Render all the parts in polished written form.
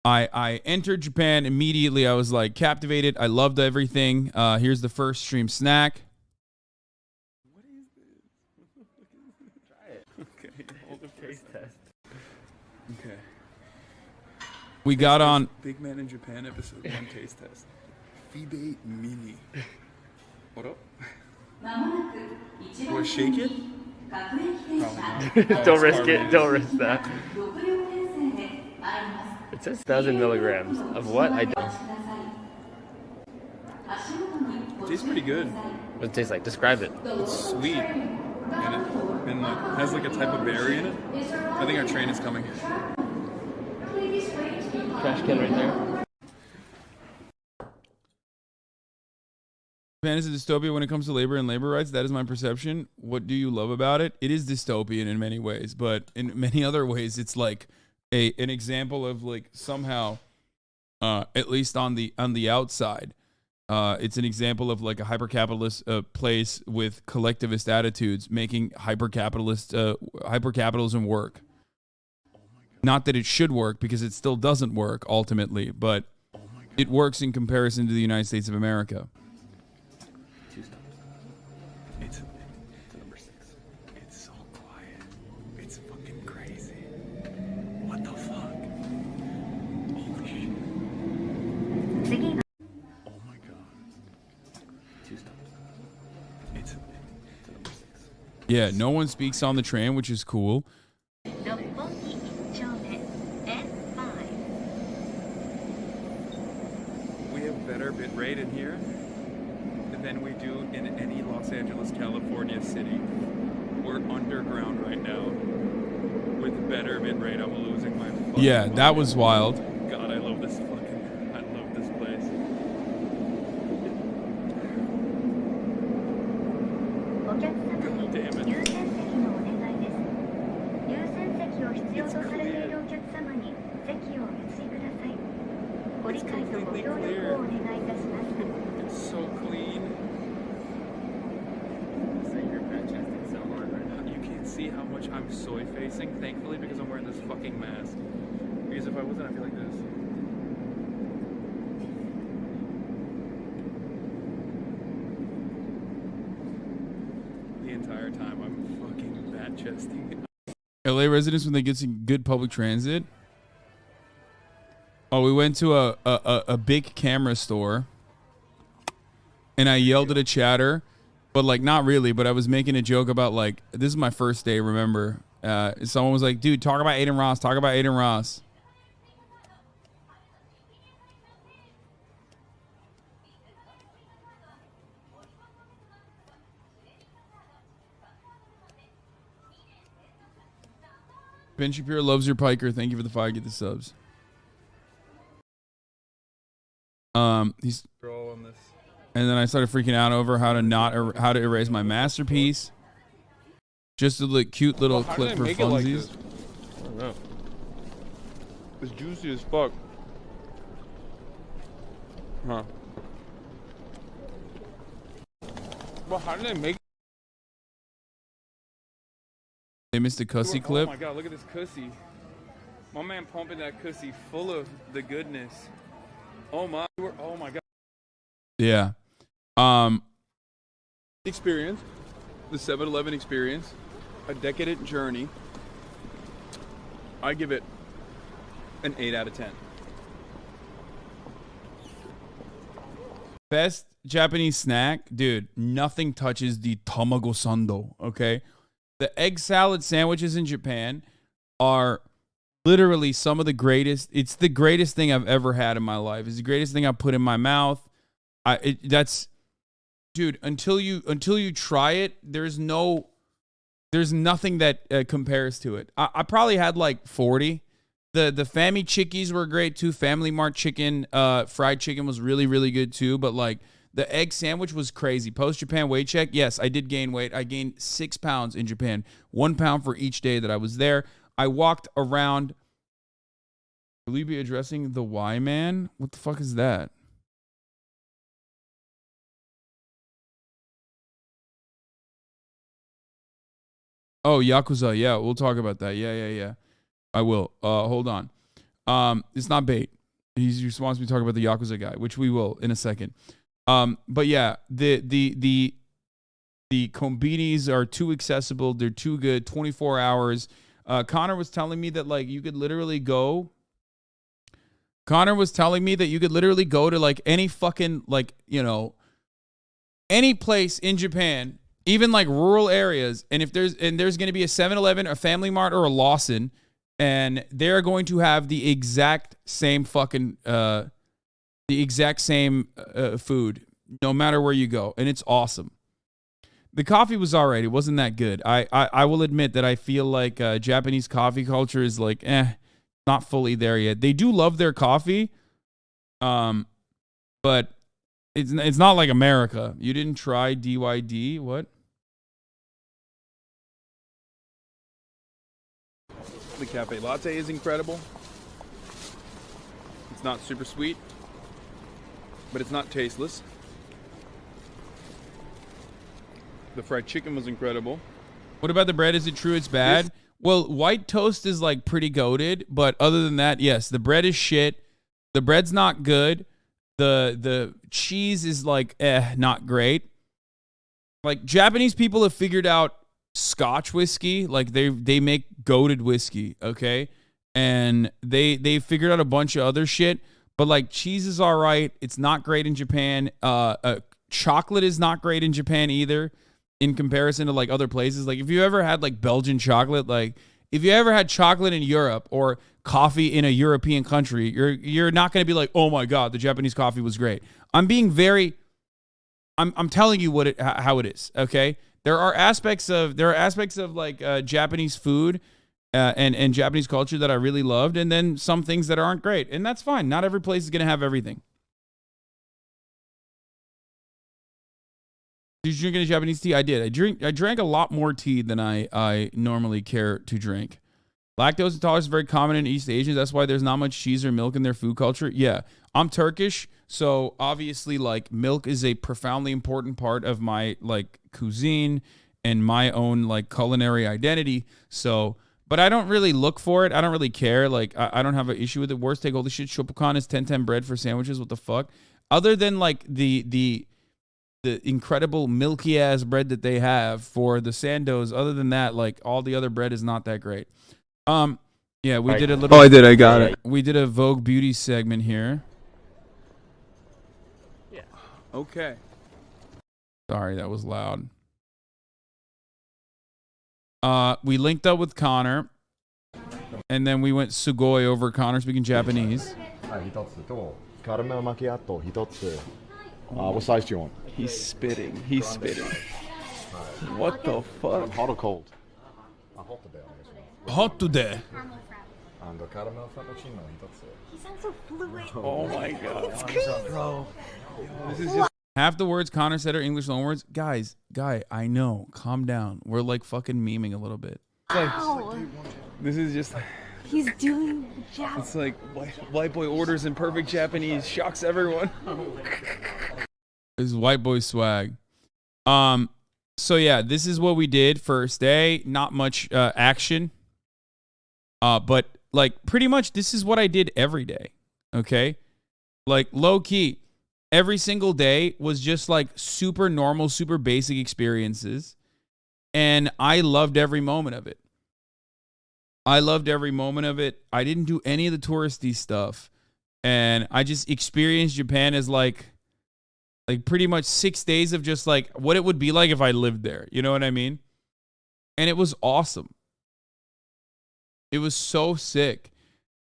I entered Japan immediately. I was like captivated. I loved everything. Here's the first stream snack. What is this? Try it. Okay, hold the taste test. Okay. We got on Big Man in Japan episode 1 taste test. Fibe Mini. What up? Do I shake it? Don't risk it. Don't risk that. It says 1,000 milligrams of what? I don't. It tastes pretty good. What does it taste like? Describe it. It's sweet. And like, has like a type of berry in it. I think our train is coming. Trash can right there. Japan is a dystopia when it comes to labor and labor rights. That is my perception. What do you love about it? It is dystopian in many ways, but in many other ways, it's like an example of like somehow, at least on the outside, it's an example of like a hyper-capitalist place with collectivist attitudes making hyper-capitalism work. Not that it should work, because it still doesn't work ultimately, but it works in comparison to the United States of America. It's number 6. It's so quiet. It's fucking crazy. What the fuck? Holy shit. Oh my god. It's number 6. Yeah, no one speaks on the train, which is cool. We have better bit rate in here than we do in any Los Angeles, California city. We're underground right now with better bit rate. I'm losing my fucking mind. That was wild. God, I love this place. God damn it. It's clear. It's completely clear. It's so clean. So you're bad-chesting so hard right now. You can't see how much I'm soy facing, thankfully, because I'm wearing this fucking mask. Because if I wasn't, I'd be like this. The entire time I'm fucking bad-chesting. LA residents, when they get some good public transit. Oh, we went to a big camera store, and I yelled at a chatter, but like not really, but I was making a joke about like, this is my first day, remember? Someone was like, dude, talk about Aiden Ross, talk about Aiden Ross. Ben Shapiro loves your piker. Thank you for the 5. Get the subs. He's On this. and then I started freaking out over how to erase my masterpiece. Just a cute little clip for funsies. I don't know. It's juicy as fuck. Huh. Well, how did they make They missed a cussy clip. Oh my god, look at this cussy. My man pumping that cussy full of the goodness. Oh my god. Yeah. Experience. The 7-Eleven experience. A decadent journey. I give it an 8 out of 10. Best Japanese snack, dude. Nothing touches the tamago sando. Okay, the egg salad sandwiches in Japan are literally some of the greatest. It's the greatest thing I've ever had in my life. It's the greatest thing I've put in my mouth. Dude. Until you try it, there's nothing that compares to it. I probably had like 40. The Fami Chickies were great too. Family Mart chicken, fried chicken was really, really good too. But like the egg sandwich was crazy. Post Japan weight check. Yes, I did gain weight. I gained 6 pounds in Japan. 1 pound for each day that I was there. I walked around. Will you be addressing the Y man? What the fuck is that? Oh, Yakuza. Yeah, we'll talk about that. Yeah. I will. Hold on. It's not bait. He just wants me to talk about the Yakuza guy, which we will in a second. But yeah, the konbinis are too accessible. They're too good. 24 hours. Connor was telling me that like you could literally go. Connor was telling me that you could literally go to like any fucking like, you know, any place in Japan, even like rural areas, and if there's going to be a 7-Eleven, a Family Mart, or a Lawson, and they're going to have the exact same fucking food, no matter where you go, and it's awesome. The coffee was alright; it wasn't that good. I will admit that I feel like Japanese coffee culture is like not fully there yet. They do love their coffee, but it's not like America. You didn't try DYD? What? The cafe latte is incredible. It's not super sweet, but it's not tasteless. The fried chicken was incredible. What about the bread? Is it true it's bad? Well, white toast is like pretty goated, but other than that, yes, the bread is shit. The bread's not good. The cheese is like not great. Like Japanese people have figured out Scotch whiskey. Like they make goated whiskey, okay? And they figured out a bunch of other shit, but like cheese is all right. It's not great in Japan. Chocolate is not great in Japan either in comparison to like other places. Like if you ever had like Belgian chocolate, like if you ever had chocolate in Europe or coffee in a European country, you're not going to be like, "Oh my god, the Japanese coffee was great." I'm telling you how it is, okay? There are aspects of like Japanese food and Japanese culture that I really loved, and then some things that aren't great, and that's fine. Not every place is going to have everything. Did you drink any Japanese tea? I did. I drank a lot more tea than I normally care to drink. Lactose intolerance is very common in East Asians. That's why there's not much cheese or milk in their food culture. Yeah, I'm Turkish, so obviously like milk is a profoundly important part of my like cuisine and my own like culinary identity. So, but I don't really look for it. I don't really care. Like I don't have an issue with it. Worst take, holy shit, Shopukan is 10/10 bread for sandwiches. What the fuck? Other than like the incredible milky ass bread that they have for the sandos, other than that, like all the other bread is not that great. Yeah, we did a little. Oh, I got it. We did a Vogue Beauty segment here. Yeah. Okay. Sorry, that was loud. We linked up with Connor, and then we went sugoi over Connor speaking Japanese. What size do you want? He's spitting. What the fuck? Hot or cold? Hot today. He sounds so fluid. Oh my god. It's crazy. Bro. This is just Half the words Connor said are English loanwords. Guy, I know. Calm down. We're like fucking memeing a little bit. Wow. this is just He's doing the job. it's like white boy orders in perfect Japanese, shocks everyone. This is white boy swag. So yeah, this is what we did first day. Not much action. But like pretty much this is what I did every day. Okay? Like low key. Every single day was just like super normal, super basic experiences. And I loved every moment of it. I didn't do any of the touristy stuff. And I just experienced Japan as like pretty much 6 days of just like what it would be like if I lived there. You know what I mean? And it was awesome. It was so sick.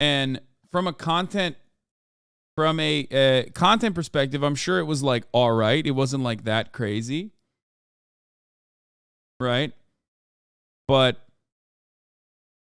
And from a content perspective, I'm sure it was like all right. It wasn't like that crazy. Right? But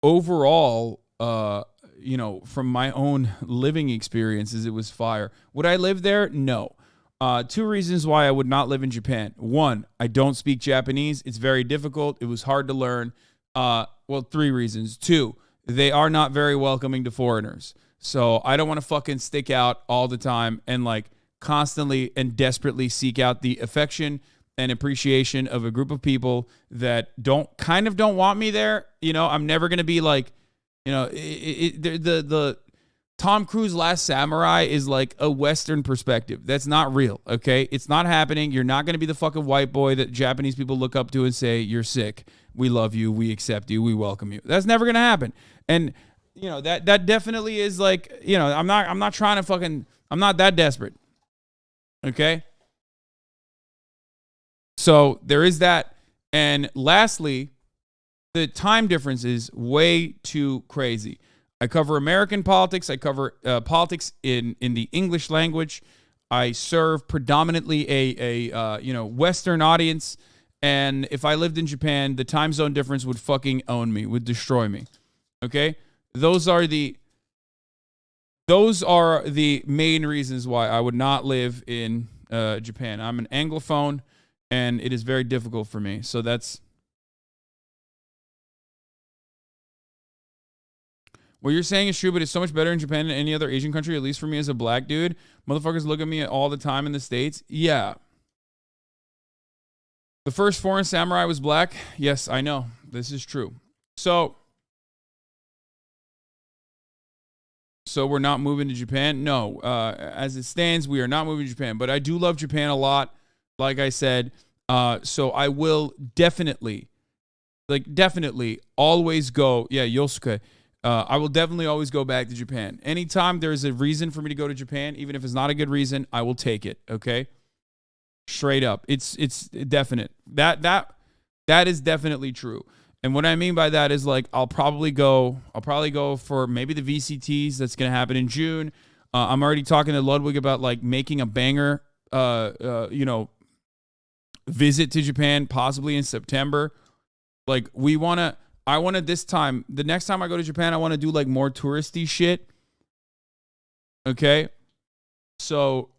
overall, from my own living experiences, it was fire. Would I live there? No. 2 reasons why I would not live in Japan. 1, I don't speak Japanese. It's very difficult. It was hard to learn. 3 reasons. 2, they are not very welcoming to foreigners. So I don't want to fucking stick out all the time and like constantly and desperately seek out the affection and appreciation of a group of people that don't want me there. You know, I'm never going to be like, the Tom Cruise Last Samurai is like a Western perspective. That's not real, okay? It's not happening. You're not going to be the fucking white boy that Japanese people look up to and say, you're sick. We love you. We accept you. We welcome you. That's never going to happen. And, you know, that definitely is like, you know, I'm not trying to fucking, I'm not that desperate, okay? So there is that. And lastly, the time difference is way too crazy. I cover American politics. I cover politics in the English language. I serve predominantly a Western audience. And if I lived in Japan, the time zone difference would fucking own me, would destroy me. Okay? Those are the main reasons why I would not live in Japan. I'm an Anglophone, and it is very difficult for me. So that's... What you're saying is true, but it's so much better in Japan than any other Asian country, at least for me as a black dude. Motherfuckers look at me all the time in the States. Yeah. The first foreign samurai was black. Yes, I know. This is true. So we're not moving to Japan? No. As it stands, we are not moving to Japan. But I do love Japan a lot, like I said. So I will definitely always go. Yeah, Yosuke. I will definitely always go back to Japan. Anytime there's a reason for me to go to Japan, even if it's not a good reason, I will take it. Okay, straight up, it's definite. That is definitely true. And what I mean by that is like I'll probably go for maybe the VCTs. That's gonna happen in June. I'm already talking to Ludwig about like making a banger, visit to Japan possibly in September. Like I want to this time, the next time I go to Japan, I want to do like more touristy shit. Okay. So,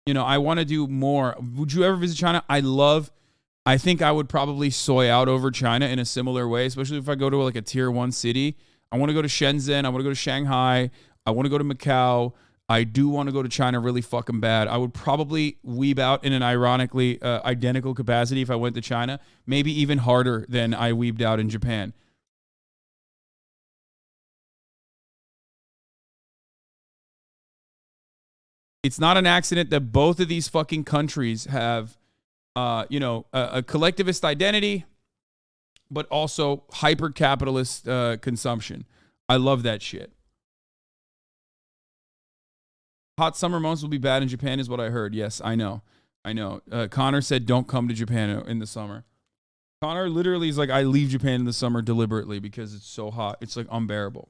you know, I want to do more. Would you ever visit China? I think I would probably soy out over China in a similar way, especially if I go to like a tier 1 city. I want to go to Shenzhen. I want to go to Shanghai. I want to go to Macau. I do want to go to China really fucking bad. I would probably weeb out in an ironically identical capacity if I went to China, maybe even harder than I weebed out in Japan. It's not an accident that both of these fucking countries have, a collectivist identity, but also hyper-capitalist consumption. I love that shit. Hot summer months will be bad in Japan is what I heard. Yes, I know. Connor said don't come to Japan in the summer. Connor literally is like, I leave Japan in the summer deliberately because it's so hot. It's like unbearable.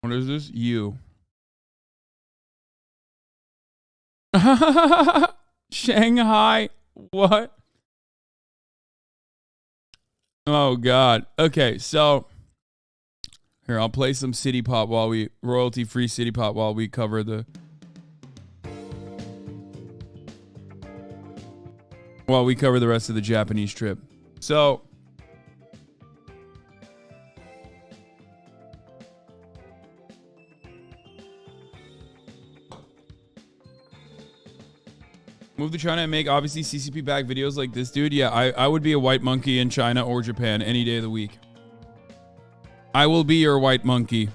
What is this? You. Shanghai. What? Oh, God. Okay, so here, I'll play some City Pop royalty-free City Pop while we cover the rest of the Japanese trip. So move to China and make obviously CCP back videos like this dude. Yeah, I would be a white monkey in China or Japan any day of the week. I will be your white monkey.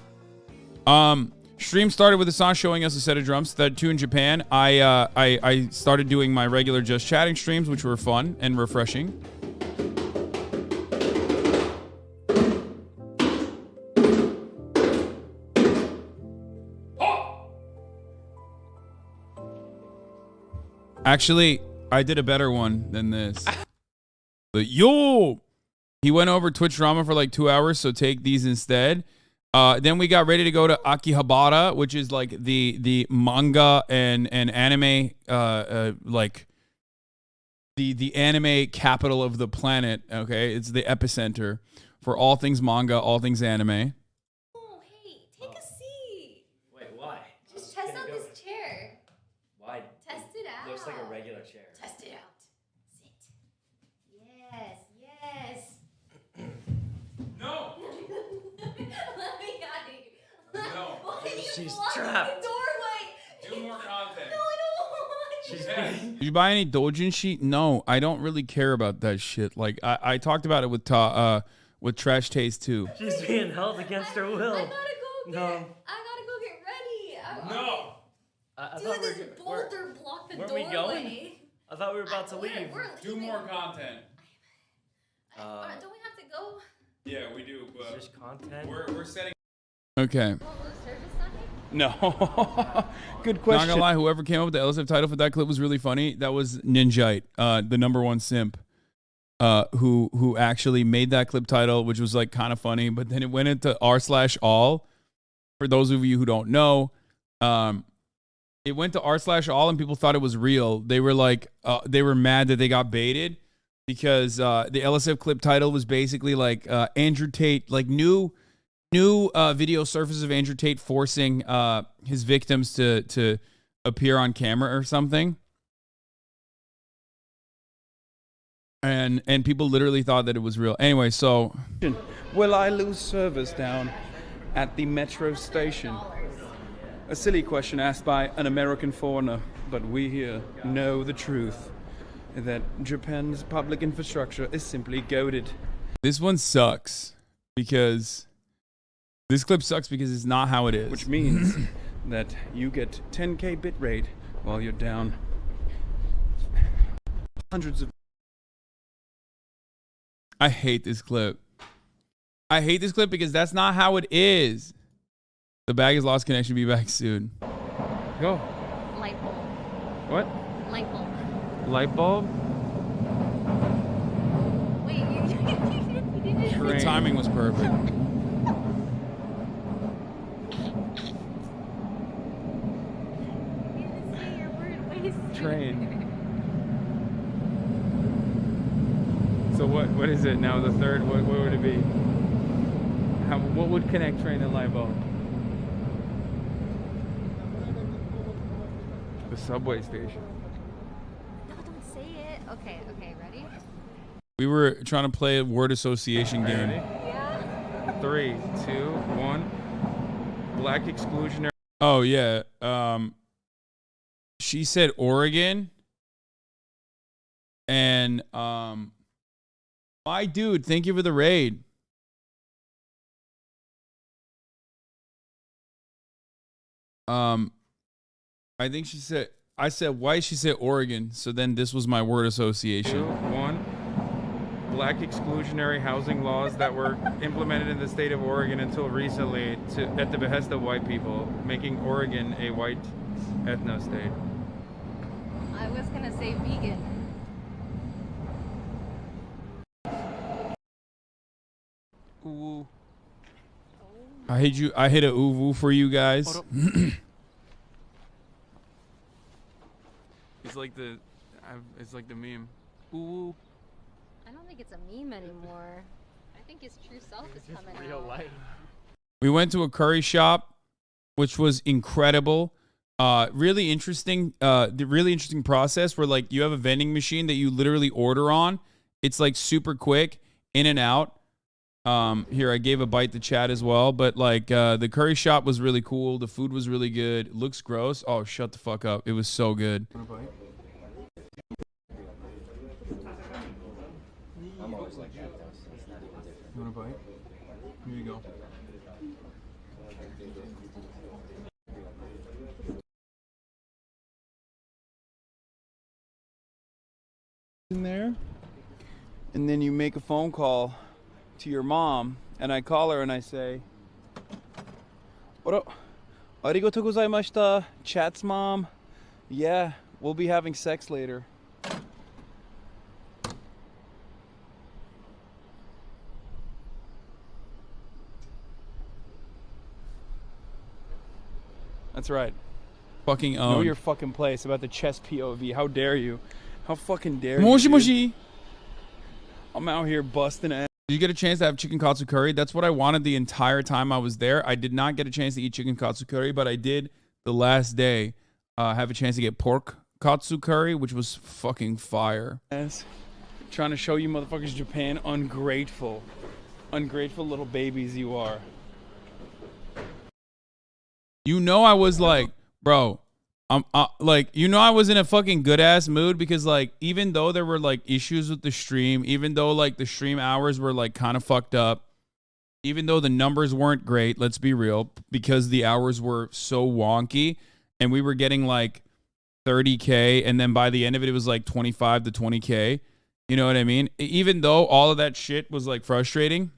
Stream started with Hasan showing us a set of drums. That too in Japan. I started doing my regular just chatting streams, which were fun and refreshing. Actually, I did a better one than this. But he went over Twitch drama for like 2 hours, so take these instead. Then we got ready to go to Akihabara, which is like the manga and anime, like the anime capital of the planet. Okay, it's the epicenter for all things manga, all things anime. Oh, hey, take a seat. Wait, why? Just test out this chair. Why? Test it out. Looks like a regular chair. Test it out. Sit. Yes, yes. No! Let me out of here. No. Why are you She's blocking trapped. the doorway? Do more content. No, I don't want Did you buy any doujinshi? No, I don't really care about that shit. Like I talked about it with Trash Taste too. She's being held against her will. I gotta go get ready. No. I Dude, thought this we're boulder blocked the weren't doorway. we going? I thought we were about to leave. We're Do leaving. more content. Don't we have to go? Yeah, we do. But There's content. we're setting. Okay. What was service Sunday? No. Good Not question. gonna lie, whoever came up with the LSF title for that clip was really funny. That was Ninjite, the #1 simp, who actually made that clip title, which was like kind of funny. But then it went into r/all. For those of you who don't know, it went to r/all, and people thought it was real. They were like, they were mad that they got baited because the LSF clip title was basically like Andrew Tate, like new video surface of Andrew Tate forcing his victims to appear on camera or something. And people literally thought that it was real. Anyway, so Will I lose service down at the metro station? A silly question asked by an American foreigner, but we here know the truth that Japan's public infrastructure is simply goated. this one sucks because this clip sucks because it's not how it is. Which means that you get 10K bitrate while you're down hundreds of. I hate this clip. I hate this clip because that's not how it is. The bag is lost connection. Be back soon. Go. Light bulb. What? Light bulb. Light bulb? Wait, you didn't. The Train. timing was perfect. You didn't say your word. Wait, Train. So what is it now? The third? What would it be? What would connect train and light bulb? The subway station. No, don't say it. Okay, ready? We were trying to play a word association game. Ready? Yeah. 3, 2, 1. Black exclusionary. Oh yeah. She said Oregon. And my dude, thank you for the raid. I think she said I said white, she said Oregon. So then this was my word 2, association. 1. Black exclusionary housing laws that were implemented in the state of Oregon until recently at the behest of white people, making Oregon a white ethno-state. I was gonna say vegan. Ooh. I hate you. I hit a uwu for you guys. It's like the meme. Ooh. I don't think it's a meme anymore. I think his true self is coming Real out. life. We went to a curry shop, which was incredible. Really interesting. The really interesting process where like you have a vending machine that you literally order on. It's like super quick, in and out. Here I gave a bite to Chad as well, but like the curry shop was really cool. The food was really good. It looks gross. Oh, shut the fuck up. It was so good. Want a bite? You want a bite? Here you go. In there, and then you make a phone call to your mom, and I call her and I say, "Arigatou gozaimashita, Chat's mom. Yeah, we'll be having sex later." That's right. Fucking Know own. your fucking place about the chess POV. How dare you? How fucking dare you? Moshi dude? moshi. I'm out here busting ass. Did you get a chance to have chicken katsu curry? That's what I wanted the entire time I was there. I did not get a chance to eat chicken katsu curry, but I did the last day have a chance to get pork katsu curry, which was fucking fire. Trying to show you motherfuckers Japan ungrateful. Ungrateful little babies you are. You know I was like, bro, Like, you know, I was in a fucking good ass mood because, like, even though there were like issues with the stream, even though like the stream hours were like kind of fucked up, even though the numbers weren't great, let's be real, because the hours were so wonky and we were getting like 30K, and then by the end of it, it was like 25 to 20K. You know what I mean? Even though all of that shit was like frustrating,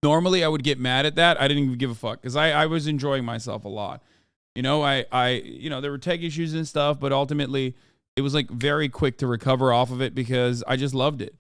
normally I would get mad at that. I didn't even give a fuck because I was enjoying myself a lot. You know, you know, there were tech issues and stuff, but ultimately it was like very quick to recover off of it because I just loved it.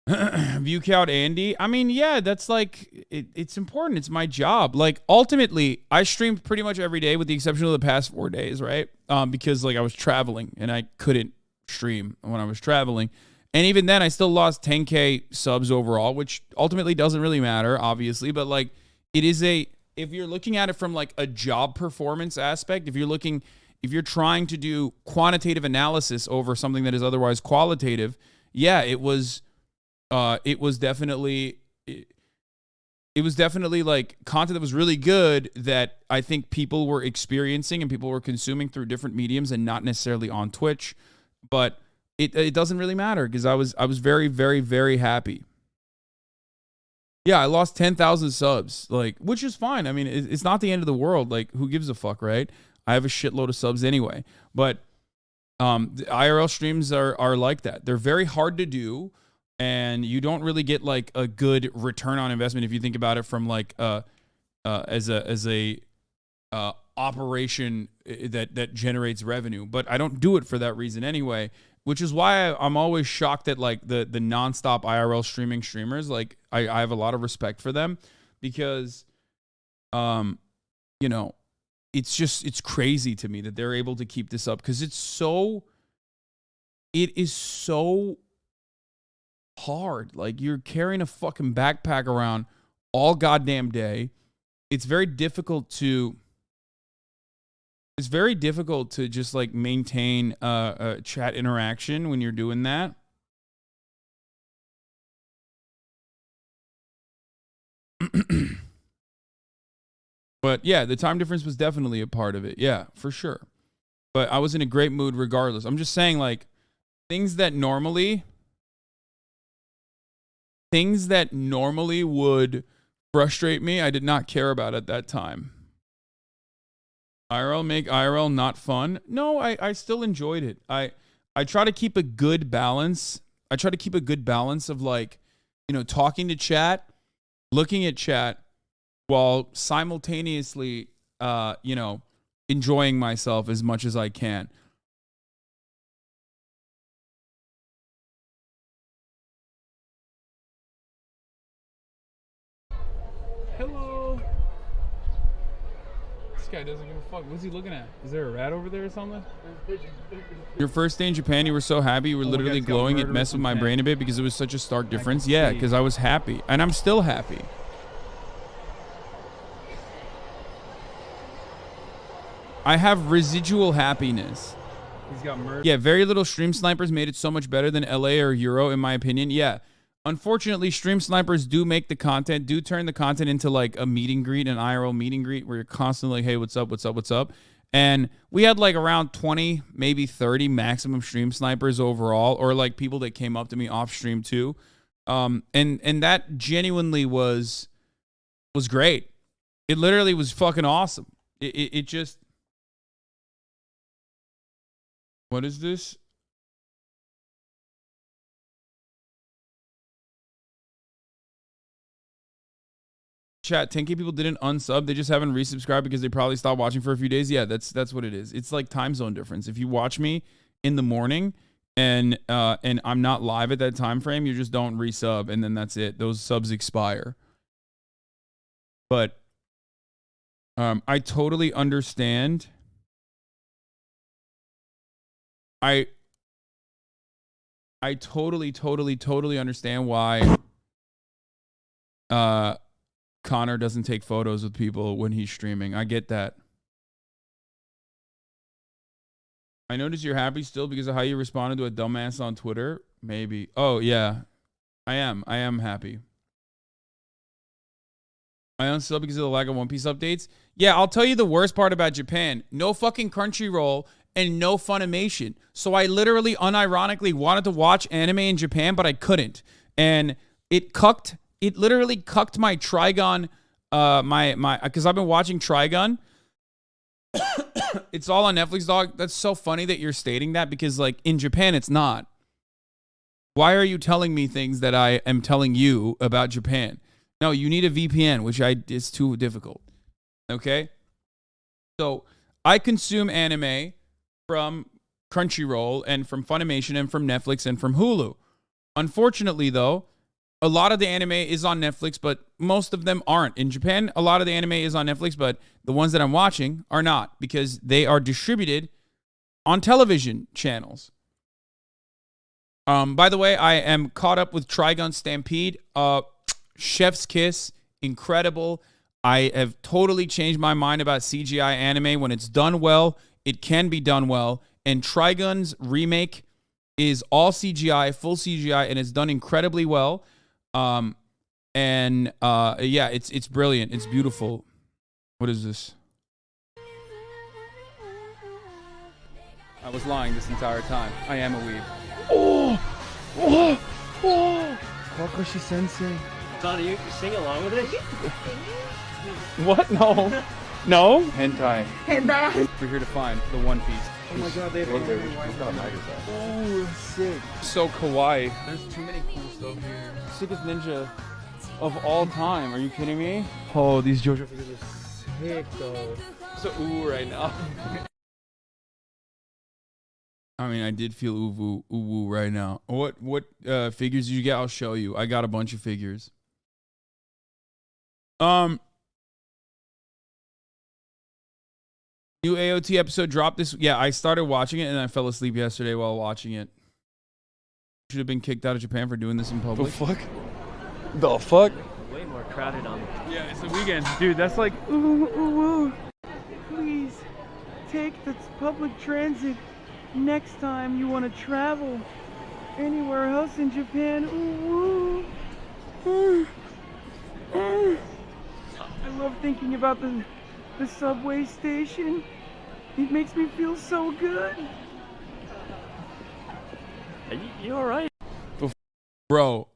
View count Andy. I mean, yeah, that's like, it's important. It's my job. Like, ultimately, I streamed pretty much every day with the exception of the past 4 days, right? Because like I was traveling and I couldn't stream when I was traveling. And even then, I still lost 10K subs overall, which ultimately doesn't really matter, obviously. But like, it is if you're looking at it from like a job performance aspect, if you're trying to do quantitative analysis over something that is otherwise qualitative, yeah, it was definitely like content that was really good that I think people were experiencing and people were consuming through different mediums and not necessarily on Twitch. But it doesn't really matter because I was very, very, very happy. Yeah, I lost 10,000 subs, like, which is fine. I mean, it's not the end of the world. Like, who gives a fuck, right? I have a shitload of subs anyway. But the IRL streams are like that. They're very hard to do, and you don't really get like a good return on investment if you think about it from like as a operation that generates revenue. But I don't do it for that reason anyway. Which is why I'm always shocked at like the nonstop IRL streamers. Like I have a lot of respect for them because, you know, it's crazy to me that they're able to keep this up because it is so hard. Like you're carrying a fucking backpack around all goddamn day. It's very difficult to just like maintain a chat interaction when you're doing that. But yeah, the time difference was definitely a part of it. Yeah, for sure. But I was in a great mood regardless. I'm just saying, like, things that normally would frustrate me, I did not care about at that time. IRL make IRL not fun? No, I still enjoyed it. I try to keep a good balance. I try to keep a good balance of like, you know, talking to chat, looking at chat, while simultaneously, you know, enjoying myself as much as I can. Hello. This guy doesn't give a fuck. What's he looking at? Is there a rat over there or something? Your first day in Japan, you were so happy. You were literally glowing. It messed with my brain a bit because it was such a stark difference. Yeah, because I was happy. And I'm still happy. I have residual happiness. He's got murder. Yeah, very little stream snipers made it so much better than LA or Euro, in my opinion. Yeah. Unfortunately, stream snipers do make the content, do turn the content into like a meet and greet, an IRL meet and greet where you're constantly, hey, what's up, what's up, what's up? And we had like around 20, maybe 30 maximum stream snipers overall, or like people that came up to me off stream too. And that genuinely was great. It literally was fucking awesome. It just, what is this? Chat, 10K people didn't unsub. They just haven't resubscribed because they probably stopped watching for a few days. Yeah, that's what it is. It's like time zone difference. If you watch me in the morning and I'm not live at that time frame, you just don't resub, and then that's it. Those subs expire. But I totally understand. I totally understand why Connor doesn't take photos with people when he's streaming. I get that. I notice you're happy still because of how you responded to a dumbass on Twitter. Maybe. Oh, yeah. I am happy. I unsub because of the lack of One Piece updates. Yeah, I'll tell you the worst part about Japan. No fucking Crunchyroll and no Funimation. So I literally unironically wanted to watch anime in Japan, but I couldn't. And it literally cucked my Trigun, because I've been watching Trigun. It's all on Netflix, dog. That's so funny that you're stating that because, like, in Japan, it's not. Why are you telling me things that I am telling you about Japan? No, you need a VPN, which it's too difficult. Okay? So I consume anime from Crunchyroll and from Funimation and from Netflix and from Hulu. Unfortunately, though, a lot of the anime is on Netflix, but most of them aren't. In Japan, a lot of the anime is on Netflix, but the ones that I'm watching are not because they are distributed on television channels. By the way, I am caught up with Trigun Stampede. Chef's kiss, incredible. I have totally changed my mind about CGI anime. When it's done well, it can be done well. And Trigun's remake is all CGI, full CGI, and it's done incredibly well. Yeah, it's brilliant. It's beautiful. What is this? I was lying this entire time. I am a weeb. Oh! Wakashi Sensei. Donna, you sing along with it? What? No. No? Hentai. We're here to find the One Piece. Oh my god, they have oh, sick. So kawaii. There's too many cool stuff here. Sickest ninja of all time. Are you kidding me? Oh, these JoJo figures are sick though. So ooh right now. I mean, I did feel ooh right now. What figures did you get? I'll show you. I got a bunch of figures. New AOT episode dropped this. Yeah, I started watching it and I fell asleep yesterday while watching it. Should have been kicked out of Japan for doing this in public. The fuck? Way more crowded on. Yeah, it's the weekend, dude. That's like ooh. Please take the public transit next time you want to travel anywhere else in Japan. Ooh. I love thinking about the subway station. It makes me feel so good. You all right? Bro,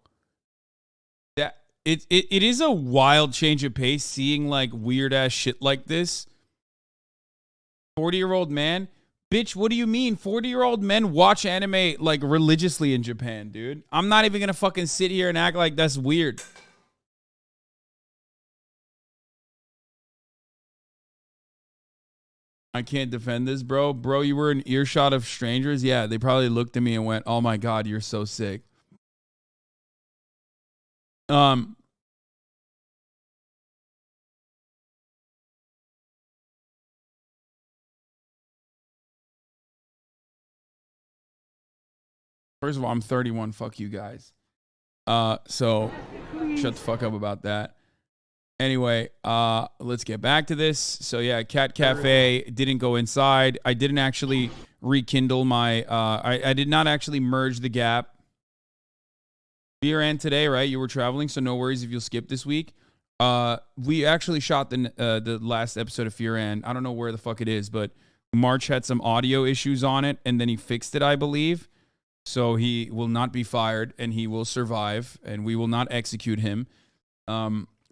that it is a wild change of pace seeing like weird ass shit like this. 40-year-old man? Bitch, what do you mean? 40-year-old men watch anime like religiously in Japan, dude. I'm not even gonna fucking sit here and act like that's weird. I can't defend this, bro. Bro, you were in earshot of strangers. Yeah, they probably looked at me and went, "Oh my god, you're so sick." First of all, I'm 31. Fuck you guys. So shut the fuck up about that. Anyway, let's get back to this. So yeah, Cat Cafe didn't go inside. I didn't actually rekindle my I did not actually merge the gap. Beer and today, right? You were traveling, so no worries if you'll skip this week. We actually shot the last episode of Fear and I don't know where the fuck it is, but March had some audio issues on it, and then he fixed it, I believe. So he will not be fired, and he will survive, and we will not execute him.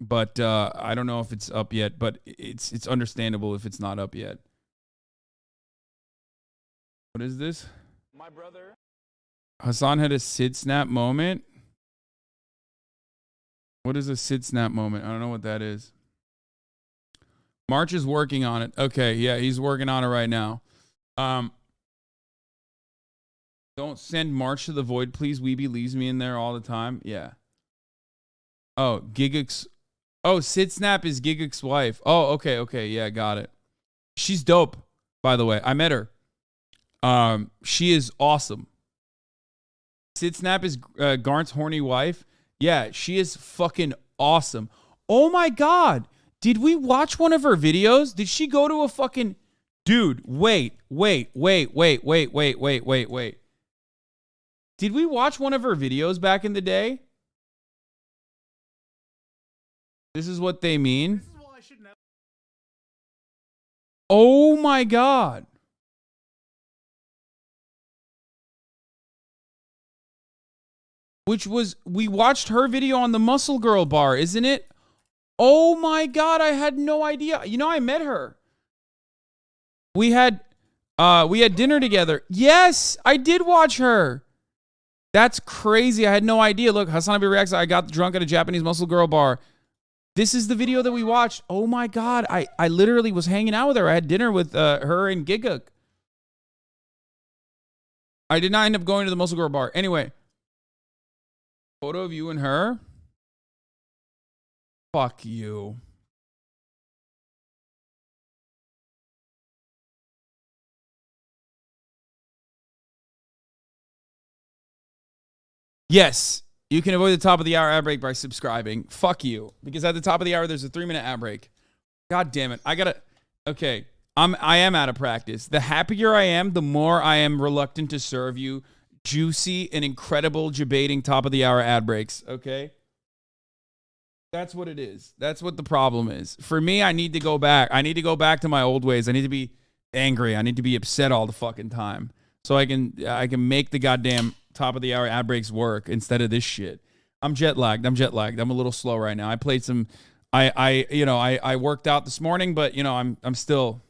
But I don't know if it's up yet, but it's understandable if it's not up yet. What is this? My brother. Hasan had a Sid Snap moment. What is a Sid Snap moment? I don't know what that is. March is working on it. Okay, yeah, he's working on it right now. Don't send March to the void, please. Weeby leaves me in there all the time. Yeah. Oh, Gigix. Oh, Sid Snap is Gigix's wife. Oh, okay. Yeah, got it. She's dope, by the way. I met her. She is awesome. Sid Snap is Garnt's horny wife. Yeah, she is fucking awesome. Oh my god. Did we watch one of her videos? Did she go to a fucking... Dude, wait. Did we watch one of her videos back in the day? This is what they mean. Oh my God. Which was, we watched her video on the Muscle Girl bar, isn't it? Oh my God, I had no idea. You know, I met her. We had dinner together. Yes, I did watch her. That's crazy. I had no idea. Look, Hasanabi Reacts, I got drunk at a Japanese Muscle Girl bar. This is the video that we watched. Oh my God, I literally was hanging out with her. I had dinner with her and Giguk. I did not end up going to the Muscle Girl bar. Anyway, photo of you and her. Fuck you. Yes, you can avoid the top of the hour ad break by subscribing. Fuck you. Because at the top of the hour, there's a 3-minute ad break. God damn it. Okay. I am out of practice. The happier I am, the more I am reluctant to serve you juicy and incredible debating top of the hour ad breaks. Okay? That's what it is. That's what the problem is. For me, I need to go back. I need to go back to my old ways. I need to be angry. I need to be upset all the fucking time. So I can make the goddamn top of the hour ad breaks work instead of this shit. I'm jet lagged. I'm a little slow right now. I played some I worked out this morning, but I'm still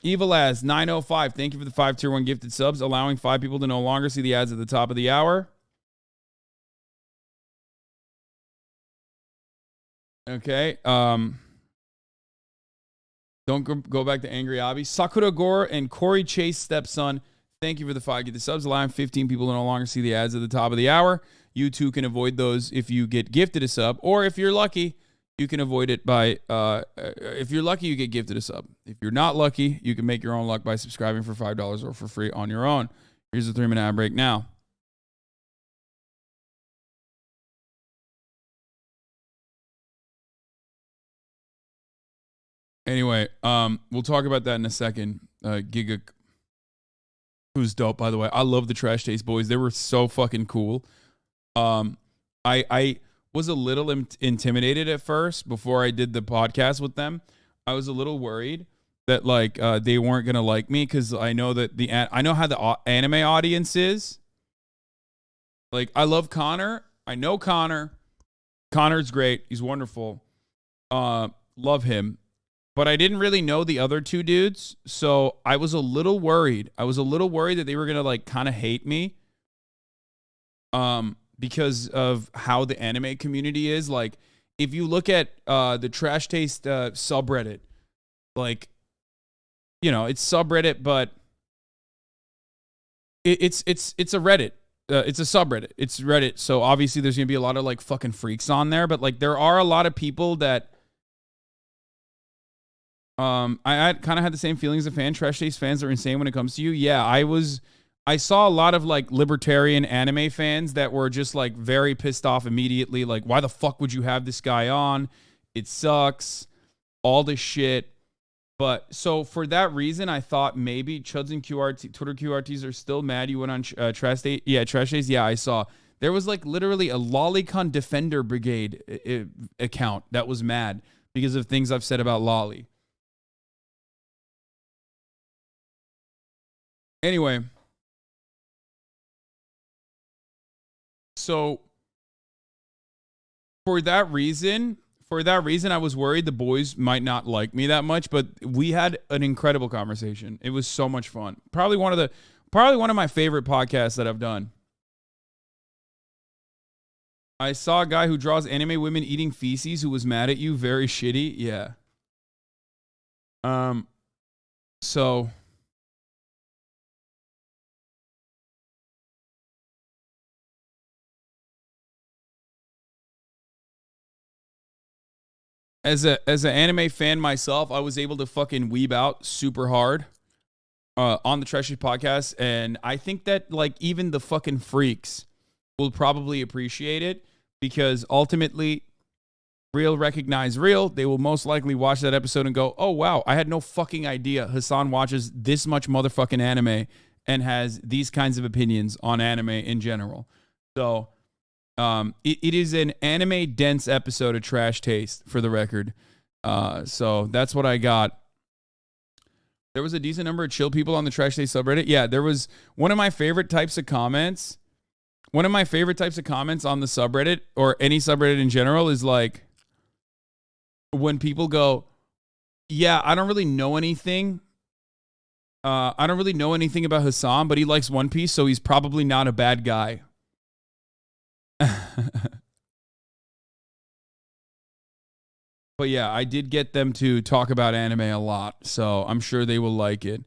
Evil as 905. Thank you for the 5 tier 1 gifted subs, allowing 5 people to no longer see the ads at the top of the hour. Okay. Don't go back to Angry Abby. Sakura Gore and Corey Chase stepson. Thank you for the 5 gifted subs, allowing 15 people to no longer see the ads at the top of the hour. You too can avoid those if you get gifted a sub, or if you're lucky, you can avoid it by, if you're lucky, you get gifted a sub. If you're not lucky, you can make your own luck by subscribing for $5 or for free on your own. Here's a 3-minute ad break now. Anyway, we'll talk about that in a second. Giga, who's dope, by the way. I love the Trash Taste Boys. They were so fucking cool. I was a little intimidated at first before I did the podcast with them. I was a little worried that they weren't gonna like me because I know that I know how the anime audience is. Like, I love Connor. I know Connor. Connor's great. He's wonderful. Love him. But I didn't really know the other 2 dudes, so I was a little worried. I was a little worried that they were gonna kind of hate me. Because of how the anime community is. Like, if you look at the Trash Taste subreddit, it's subreddit, but it's a Reddit. It's a subreddit. It's Reddit, so obviously there's gonna be a lot of fucking freaks on there. But there are a lot of people that I kind of had the same feelings as a fan. Trash Taste fans are insane when it comes to you. Yeah, I saw a lot of libertarian anime fans that were just very pissed off immediately. Why the fuck would you have this guy on? It sucks. All this shit. But so for that reason, I thought maybe Chuds and Twitter QRTs are still mad you went on Trash Taste. Yeah, Trash Taste. Yeah, I saw. There was literally a Lolicon Defender Brigade account that was mad because of things I've said about Lolly. Anyway. So for that reason, I was worried the boys might not like me that much, but we had an incredible conversation. It was so much fun. Probably one of my favorite podcasts that I've done. I saw a guy who draws anime women eating feces who was mad at you. Very shitty. Yeah. So as an anime fan myself, I was able to fucking weeb out super hard on the Trash Taste podcast, and I think that even the fucking freaks will probably appreciate it because ultimately, real recognize real. They will most likely watch that episode and go, "Oh wow, I had no fucking idea Hasan watches this much motherfucking anime and has these kinds of opinions on anime in general." So It is an anime dense episode of Trash Taste, for the record. So that's what I got. There was a decent number of chill people on the Trash Taste subreddit. Yeah, there was one of my favorite types of comments. One of my favorite types of comments on the subreddit, or any subreddit in general, is like when people go, yeah, I don't really know anything. I don't really know anything about Hasan, but he likes One Piece, so he's probably not a bad guy. But yeah, I did get them to talk about anime a lot, so I'm sure they will like it.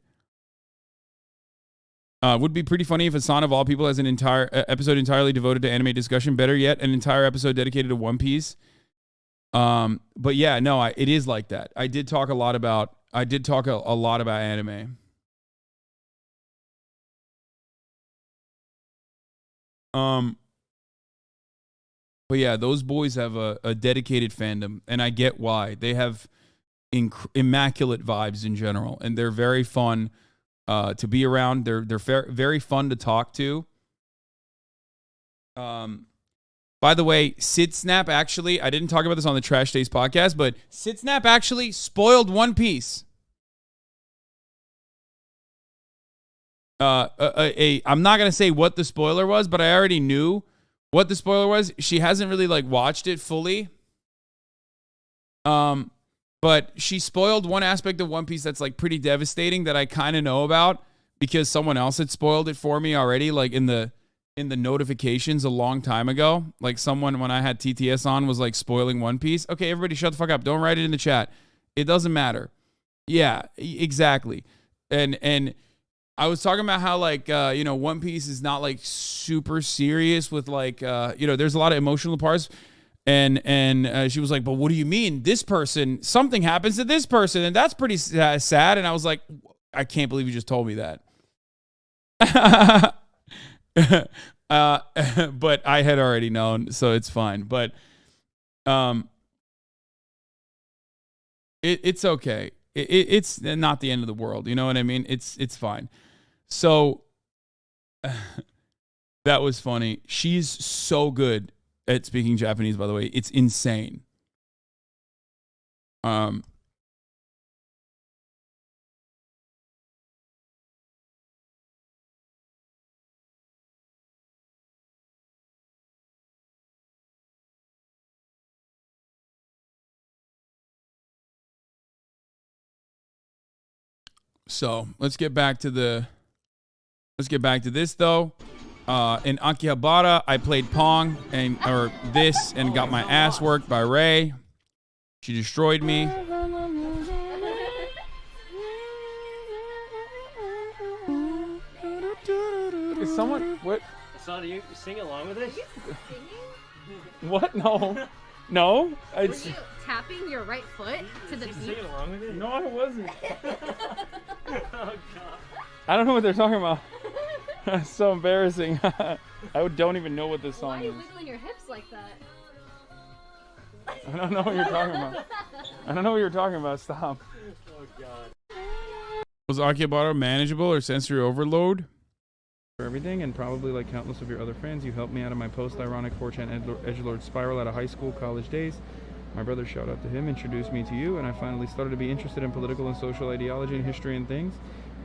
Would be pretty funny if Hasan, of all people, has an entire episode entirely devoted to anime discussion. Better yet, an entire episode dedicated to One Piece. But yeah, no, it is like that. I did talk a lot about anime. But yeah, those boys have a dedicated fandom, and I get why. They have immaculate vibes in general, and they're very fun to be around. They're very fun to talk to. By the way, SidSnap actually, I didn't talk about this on the Trash Days podcast, but SidSnap actually spoiled One Piece. I'm not gonna say what the spoiler was, but I already knew what the spoiler was. She hasn't really like watched it fully. But she spoiled one aspect of One Piece that's like pretty devastating that I kind of know about because someone else had spoiled it for me already, like in the notifications a long time ago. Like someone, when I had TTS on, was like spoiling One Piece. Okay, everybody shut the fuck up. Don't write it in the chat. It doesn't matter. Yeah, exactly. And I was talking about how like, One Piece is not like super serious with like, there's a lot of emotional parts. And she was like, but what do you mean? This person, something happens to this person, and that's pretty sad. And I was like, I can't believe you just told me that. But I had already known, so it's fine. But it's okay. It's not the end of the world. You know what I mean? It's fine. So that was funny. She's so good at speaking Japanese, by the way. It's insane. So let's get back to this though. In Akihabara, I played Pong and got my ass worked by Ray. She destroyed me. Is someone what? Hasan, you sing along with this? What? No. No. Were you tapping your right foot to the beat? Singing along with it? No, I wasn't. Oh god. I don't know what they're talking about. That's so embarrassing. I don't even know what this song Why are you is. wiggling your hips like that? I don't know what you're talking about. I don't know what you're talking about. Stop. Oh god. Was Akihabara manageable or sensory overload? For everything, and probably like countless of your other friends, you helped me out of my post-ironic 4chan edgelord spiral out of high school, college days. My brother, shout out to him, introduced me to you, and I finally started to be interested in political and social ideology and history and things.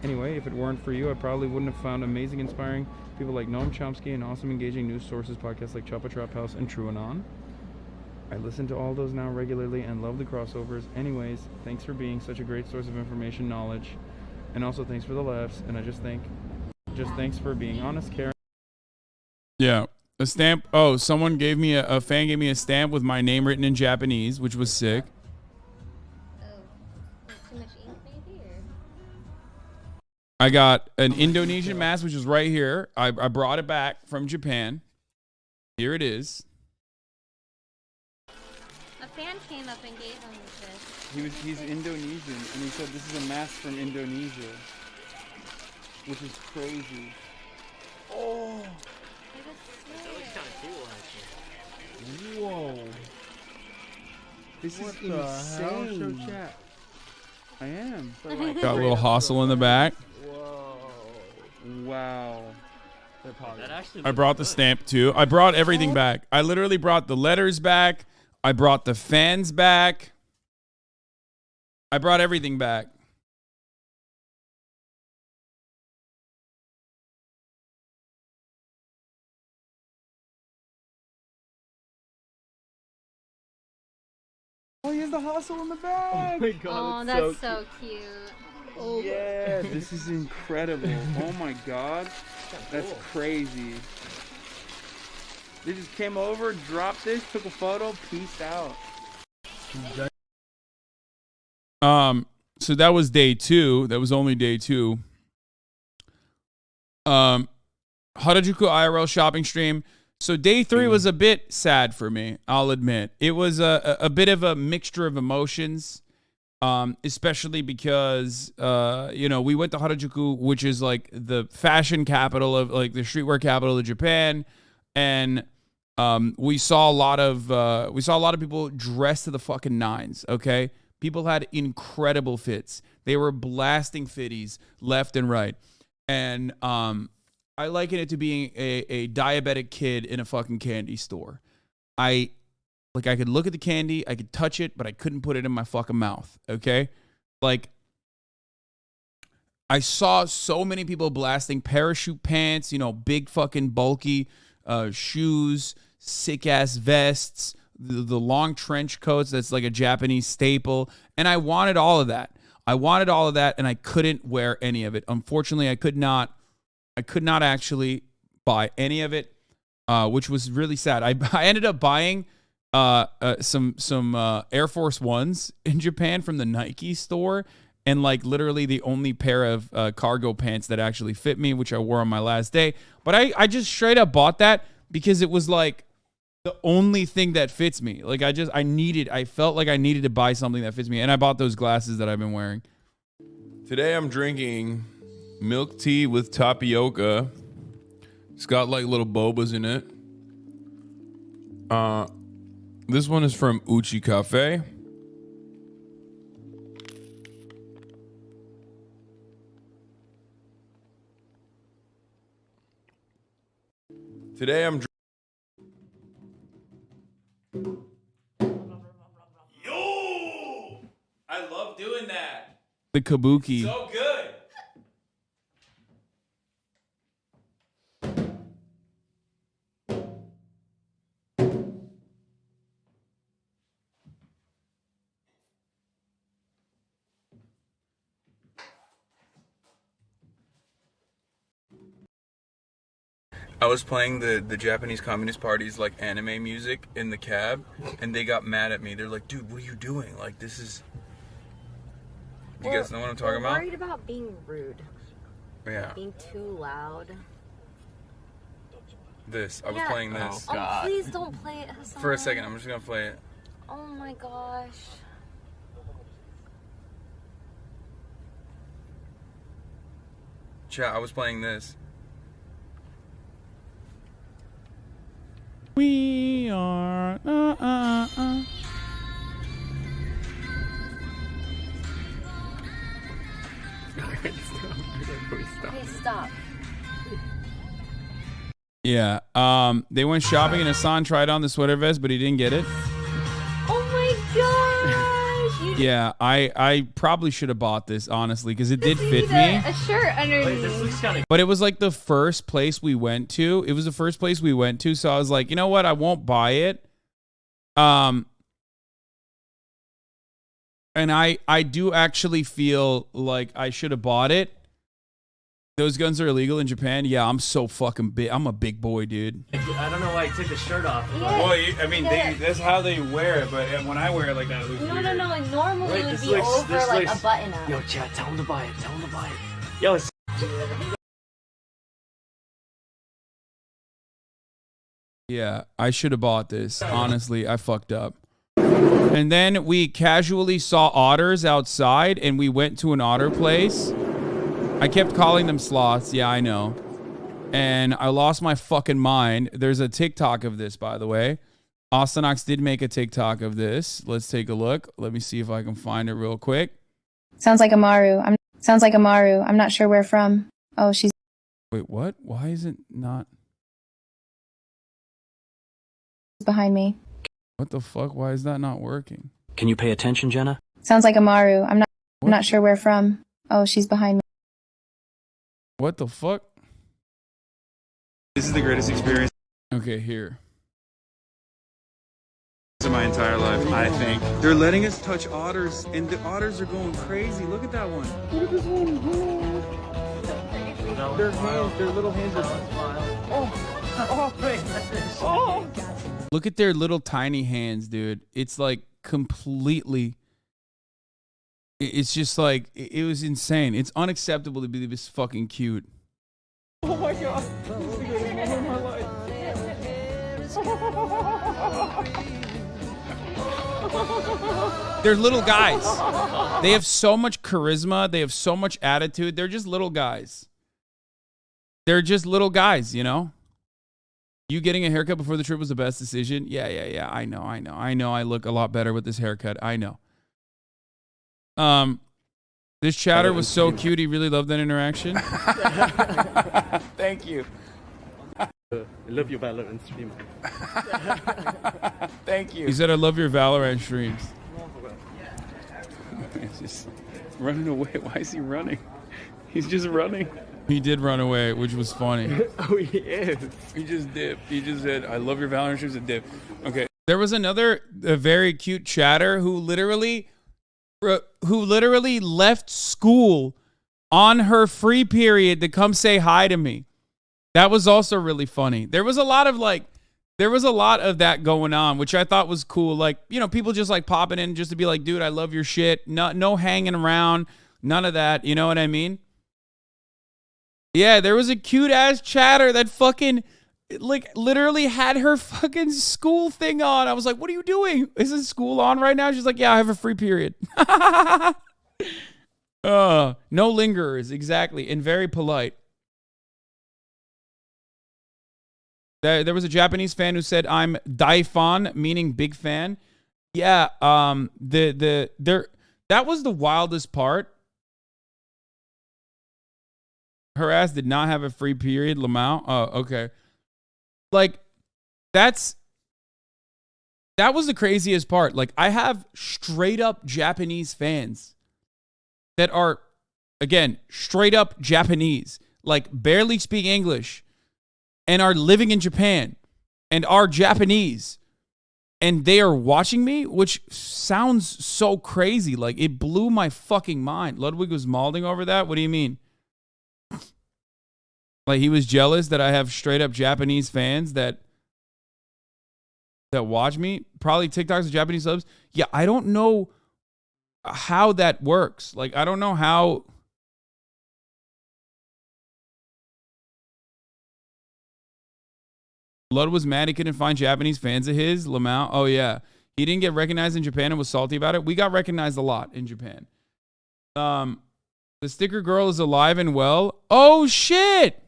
Anyway, if it weren't for you, I probably wouldn't have found amazing, inspiring people like Noam Chomsky and awesome, engaging news sources, podcasts like Choppa Trap House and TrueAnon. I listen to all those now regularly and love the crossovers. Anyways, thanks for being such a great source of information, knowledge, and also thanks for the laughs. And I just thanks for being honest, caring. Yeah, a stamp. Oh, someone gave me a fan gave me a stamp with my name written in Japanese, which was sick. Too much ink maybe, or? I got an Indonesian mask, which is right here. I brought it back from Japan. Here it is. A fan came up and gave him this. He's Indonesian, and he said this is a mask from Indonesia, which is crazy. Oh. That looks kind of cool, actually. Whoa. This is insane. Show chat. I am. Got a little hostel in the back. Whoa. Wow. That actually I brought the stamp too. I brought everything back. I literally brought the letters back. I brought the fans back. I brought everything back. Oh, he has the hustle in the back. Oh my god, Oh, that's so cute. Oh yeah, this is incredible. Oh my god, that's crazy. They just came over, dropped this, took a photo, peaced out. So that was day 2. That was only day 2. Harajuku IRL shopping stream. So day 3 was a bit sad for me, I'll admit. It was a bit of a mixture of emotions, especially because, we went to Harajuku, which is like the fashion capital of, like, the streetwear capital of Japan. And we saw a lot of people dressed to the fucking nines, okay? People had incredible fits. They were blasting fitties left and right. And I liken it to being a diabetic kid in a fucking candy store. I could look at the candy, I could touch it, but I couldn't put it in my fucking mouth, okay? Like, I saw so many people blasting parachute pants, big fucking bulky shoes, sick-ass vests, the long trench coats that's like a Japanese staple, and I wanted all of that. And I couldn't wear any of it. Unfortunately, I could not actually buy any of it, which was really sad. I ended up buying some Air Force Ones in Japan from the Nike store, and like literally the only pair of cargo pants that actually fit me, which I wore on my last day. But I just straight up bought that because it was like the only thing that fits me. Like I felt like I needed to buy something that fits me, and I bought those glasses that I've been wearing. Today I'm drinking milk tea with tapioca. It's got like little bobas in it. This one is from Uchi Cafe. Today I'm Yo! I love doing that. The kabuki. So good. I was playing the Japanese Communist Party's like anime music in the cab, and they got mad at me. They're like, dude, what are you doing? Like, this is... You guys know what I'm talking about? Worried about being rude. Yeah. Being too loud. I was playing this. Oh, God. Please don't play it, Hasan. For a second, I'm just gonna play it. Oh my gosh. Chat, I was playing this. We are. Okay, stop. Yeah. They went shopping and Hasan tried on the sweater vest, but he didn't get it. Oh my gosh! Yeah, I probably should have bought this, honestly, because it did fit me. A shirt underneath. Wait, this looks kind of... But it was like the first place we went to. It was the first place we went to, so I was like, you know what? I won't buy it. And I do actually feel like I should have bought it. Those guns are illegal in Japan. Yeah, I'm so fucking big. I'm a big boy, dude. I don't know why he took the shirt off. Yeah. Well, I mean, that's how they wear it, but when I wear it like that, it looks weird. No. Normally Wait, it would this be looks- over this like looks- a button up. Yo, chat, tell him to buy it. Tell him to buy it. Yo, it's... Yeah, I should have bought this. Honestly, I fucked up. And then we casually saw otters outside, and we went to an otter place. I kept calling them sloths. Yeah, I know. And I lost my fucking mind. There's a TikTok of this, by the way. Austinox did make a TikTok of this. Let's take a look. Let me see if I can find it real quick. Sounds like Amaru. I'm not sure where from. Oh, she's Wait, what? Why is it not? Behind me. What the fuck? Why is that not working? Can you pay attention, Jenna? Sounds like Amaru. I'm not sure where from. Oh, she's behind me. What the fuck? This is the greatest experience Okay, here. of my entire life, I think. They're letting us touch otters, and the otters are going crazy. Look at that one. Look at this one. Their hands, their little hands are... Look at their little tiny hands, dude. It's like completely... It's just like... It was insane. It's unacceptable to be this fucking cute. Oh my god. This is the greatest moment of my life. They're little guys. They have so much charisma. They have so much attitude. They're just little guys. They're just little guys, you know? You getting a haircut before the trip was the best decision? Yeah. I know. I look a lot better with this haircut. I know. This chatter was so cute. He really loved that interaction. Thank you. I love your Valorant stream. Thank you. He said, I love your Valorant streams. He's just running away. Why is he running? He's just running. He did run away, which was funny. Oh, he is. He just dipped. He just said, I love your Valorant streams, and dip. Okay. There was another very cute chatter who literally left school on her free period to come say hi to me. That was also really funny. There was a lot of that going on, which I thought was cool. Like, you know, people just like popping in just to be like, dude, I love your shit. No hanging around. None of that. You know what I mean? Yeah, there was a cute ass chatter that fucking like literally had her fucking school thing on. I was like, what are you doing? Isn't school on right now? She's like, yeah, I have a free period. No lingerers, exactly, and very polite. There was a Japanese fan who said, I'm daifan, meaning big fan. Yeah, that was the wildest part. Her ass did not have a free period, Lamau. Oh, okay. Like, that was the craziest part. Like, I have straight up Japanese fans that are, again, straight up Japanese, like barely speak English and are living in Japan and are Japanese. And they are watching me, which sounds so crazy. Like, it blew my fucking mind. Ludwig was malding over that. What do you mean? Like, he was jealous that I have straight up Japanese fans that watch me. Probably TikToks of Japanese subs. Yeah, I don't know how that works. Like, I don't know how. Lud was mad he couldn't find Japanese fans of his. Lamau. Oh, yeah. He didn't get recognized in Japan and was salty about it. We got recognized a lot in Japan. The sticker girl is alive and well. Oh, shit.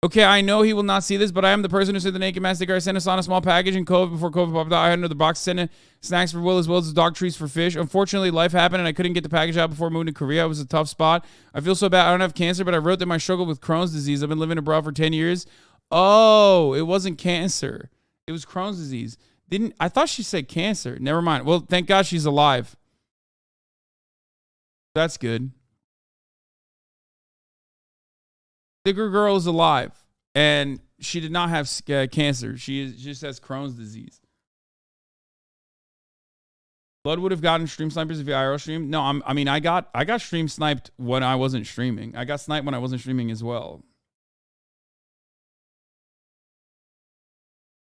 Okay, I know he will not see this, but I am the person who said the naked man sticker. I sent Hasan a small package in COVID before COVID popped out. I had another box sent snacks for Will as well as dog treats for fish. Unfortunately, life happened and I couldn't get the package out before moving to Korea. It was a tough spot. I feel so bad. I don't have cancer, but I wrote that my struggle with Crohn's disease. I've been living abroad for 10 years. Oh, it wasn't cancer. It was Crohn's disease. I thought she said cancer. Never mind. Well, thank God she's alive. That's good. Sticker girl is alive, and she did not have cancer. She just has Crohn's disease. Blood would have gotten stream snipers if you IRL stream. No, I got stream sniped when I wasn't streaming. I got sniped when I wasn't streaming as well.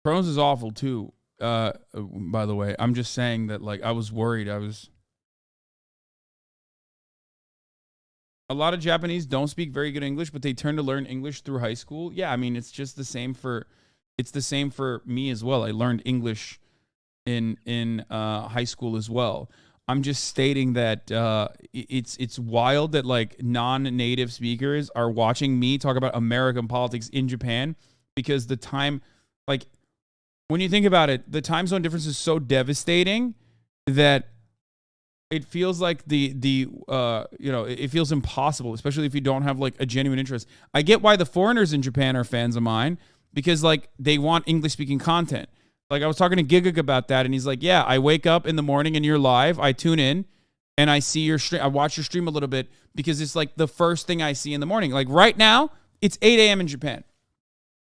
Crohn's is awful too. By the way, I'm just saying that, like, I was worried. A lot of Japanese don't speak very good English, but they turn to learn English through high school. Yeah, I mean, it's just the same for me as well. I learned English in high school as well. I'm just stating that it's wild that, like, non-native speakers are watching me talk about American politics in Japan, because the time, like, when you think about it, the time zone difference is so devastating that it feels like it feels impossible, especially if you don't have like a genuine interest. I get why the foreigners in Japan are fans of mine, because like they want English speaking content. Like I was talking to Gigak about that, and he's like, yeah, I wake up in the morning and you're live. I tune in and I see your stream. I watch your stream a little bit because it's like the first thing I see in the morning. Like right now, it's 8 a.m. in Japan.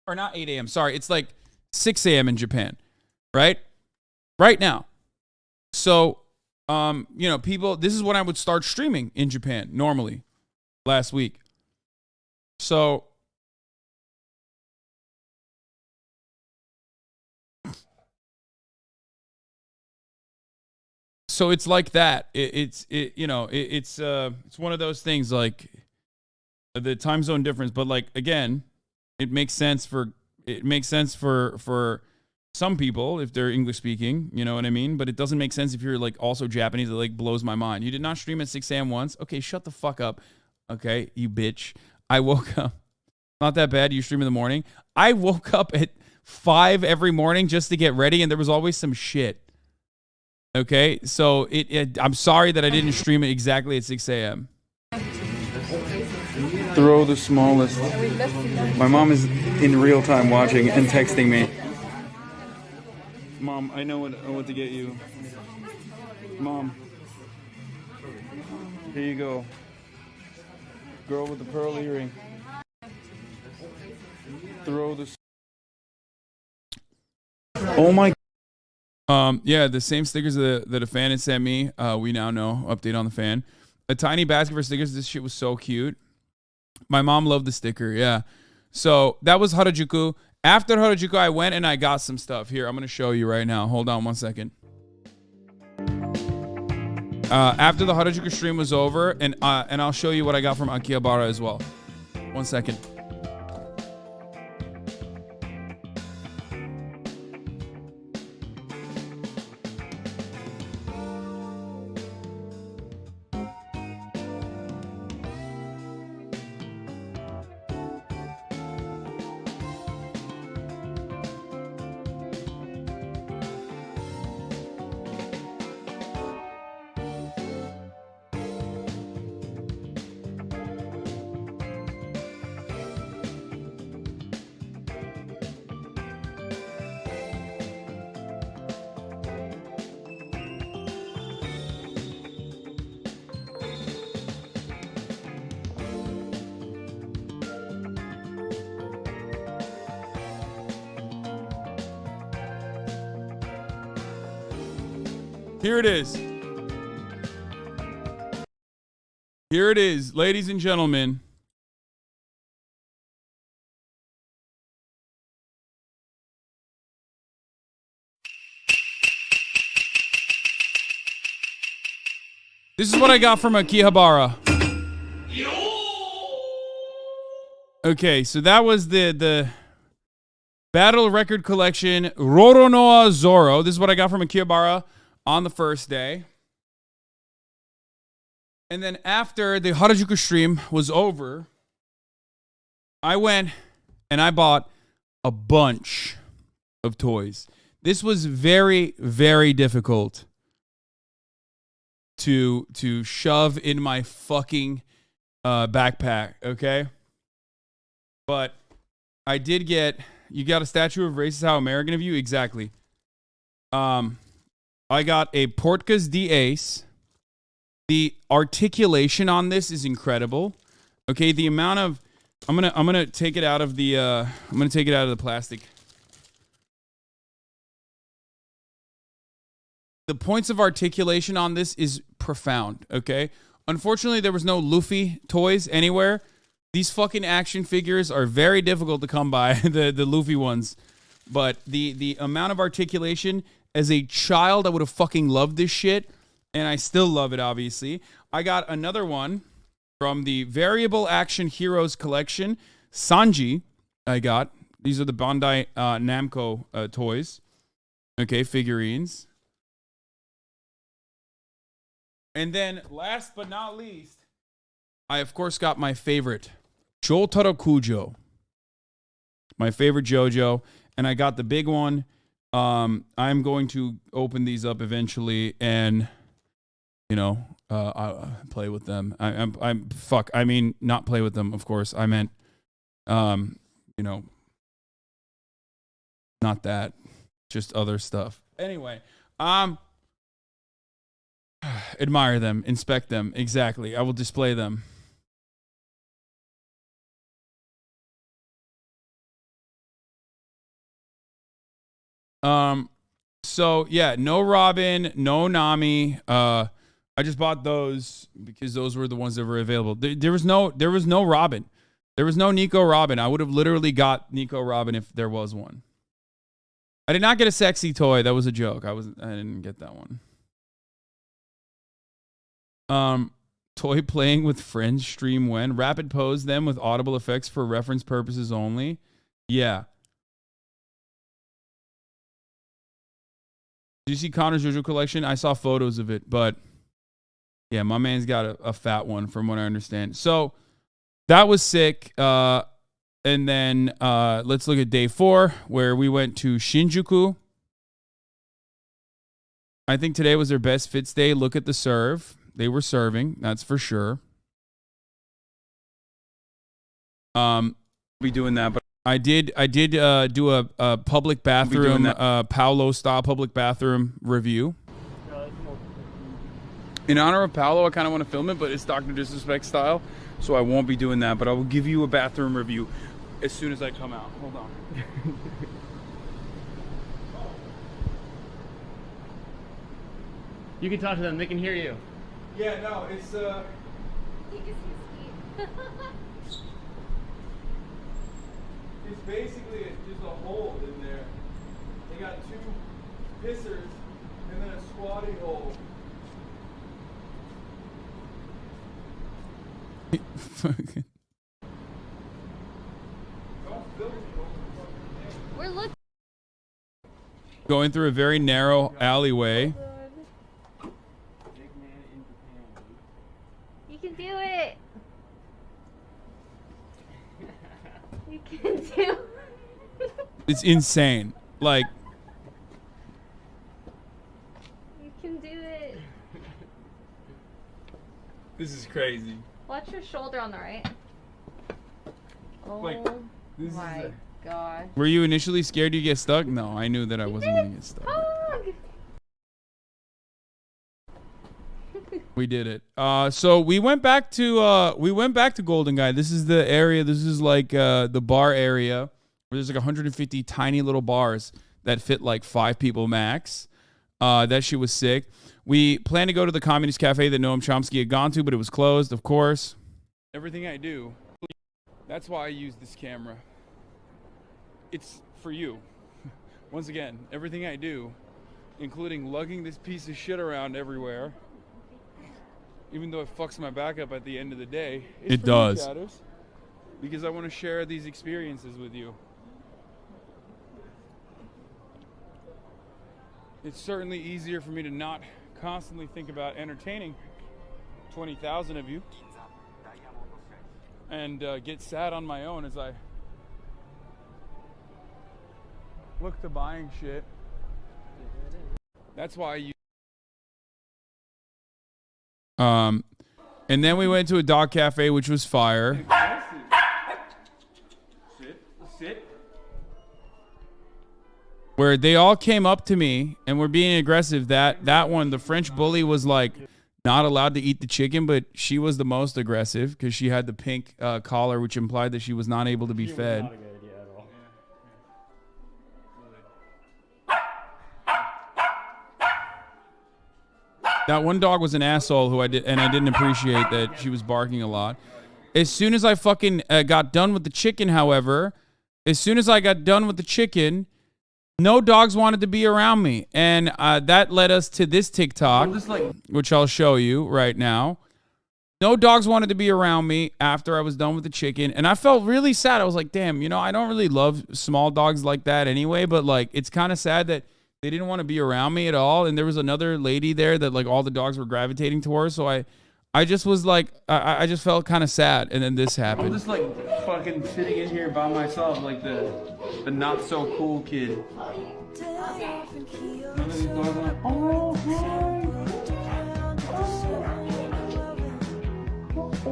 Or not 8 a.m. Sorry, it's like 6 a.m. in Japan, right? Right now. So, people, this is when I would start streaming in Japan normally last week. So, it's like that. It's one of those things, like the time zone difference. But like again, it makes sense for some people if they're English speaking. You know what I mean? But it doesn't make sense if you're like also Japanese. It like blows my mind. You did not stream at 6 a.m. once. Okay, shut the fuck up. Okay, you bitch. I woke up. Not that bad. You stream in the morning. I woke up at 5 every morning just to get ready, and there was always some shit. Okay, so I'm sorry that I didn't stream it exactly at 6 a.m. Throw the smallest. My mom is in real time watching and texting me. Mom, I know what to get you. Mom, here you go. Girl with the pearl earring. Throw the. Oh my. Yeah, the same stickers that a fan had sent me. We now know. Update on the fan. A tiny basket for stickers. This shit was so cute. My mom loved the sticker. Yeah. So that was Harajuku. After Harajuku, I went and I got some stuff. Here, I'm going to show you right now. Hold on 1 second. After the Harajuku stream was over, and I'll show you what I got from Akihabara as well. 1 second. Here it is. Here it is, ladies and gentlemen. This is what I got from Akihabara. Okay, so that was the Battle Record Collection Roronoa Zoro. This is what I got from Akihabara on the first day. And then after the Harajuku stream was over, I went and I bought a bunch of toys. This was very, very difficult to shove in my fucking backpack, okay? But I did get, you got a statue of racist how American of you? Exactly. I got a Portkas d'Ace. The articulation on this is incredible. Okay, the amount of I'm gonna take it out of the plastic. The points of articulation on this is profound, okay? Unfortunately, there was no Luffy toys anywhere. These fucking action figures are very difficult to come by, the Luffy ones. But the amount of articulation, as a child, I would have fucking loved this shit. And I still love it, obviously. I got another one from the Variable Action Heroes collection. Sanji, I got. These are the Bandai Namco toys. Okay, figurines. And then, last but not least, I, of course, got my favorite, Jotaro Kujo. My favorite JoJo. And I got the big one. I'm going to open these up eventually and you know, I play with them. I mean, not play with them, of course. I meant, you know, not that, just other stuff. Anyway, admire them, inspect them. Exactly. I will display them. So yeah, no Robin, no Nami. I just bought those because those were the ones that were available. There was no Robin. There was no Nico Robin. I would have literally got Nico Robin if there was one. I did not get a sexy toy. That was a joke. I didn't get that one. Toy playing with friends stream when? Rapid pose them with audible effects for reference purposes only. Yeah. Did you see Connor's JoJo collection? I saw photos of it, but yeah, my man's got a fat one from what I understand. So that was sick. And then let's look at day 4, where we went to Shinjuku. I think today was their best fits day. Look at the serve. They were serving, that's for sure. Be doing that, but I did do a public bathroom, Paolo style public bathroom review. In honor of Paolo, I kind of want to film it, but it's Dr. Disrespect style, so I won't be doing that. But I will give you a bathroom review as soon as I come out. Hold on. You can talk to them. They can hear you. Yeah, no, it's it's basically just a hole in there. They got 2 pissers and then a squatty hole. We're looking. Going through a very narrow alleyway. You can do it. You can do it. It's insane. Like, You can do it. this is crazy. Watch your shoulder on the right. Oh Like, this my is gosh. Were you initially scared you get stuck? No, I knew that I wasn't going to get stuck. Hug. We did it. So we went back to Golden Guy. This is the area. This is like the bar area where there's like 150 tiny little bars that fit like 5 people max. That shit was sick. We planned to go to the Communist Cafe that Noam Chomsky had gone to, but it was closed, of course. Everything I do. That's why I use this camera. It's for you. Once again, everything I do, including lugging this piece of shit around everywhere, even though it fucks my back up at the end of the day, it does. You, Shadows, because I want to share these experiences with you. It's certainly easier for me to not constantly think about entertaining 20,000 of you and get sad on my own as I look to buying shit. That's why I use. And then we went to a dog cafe, which was fire. Sit. Where they all came up to me and were being aggressive. That one, the French bully, was like not allowed to eat the chicken, but she was the most aggressive because she had the pink collar, which implied that she was not able to be fed. Not a good idea at all. That one dog was an asshole I didn't appreciate that she was barking a lot. As soon as I fucking got done with the chicken, however, no dogs wanted to be around me. And that led us to this TikTok, which I'll show you right now. No dogs wanted to be around me after I was done with the chicken. And I felt really sad. I was like, damn, I don't really love small dogs like that anyway. But like, it's kind of sad that they didn't want to be around me at all. And there was another lady there that like all the dogs were gravitating towards. So I just was like, I just felt kind of sad. And then this happened. I'm just like fucking sitting in here by myself like the not so cool kid. None of these dogs are like, oh, hi. The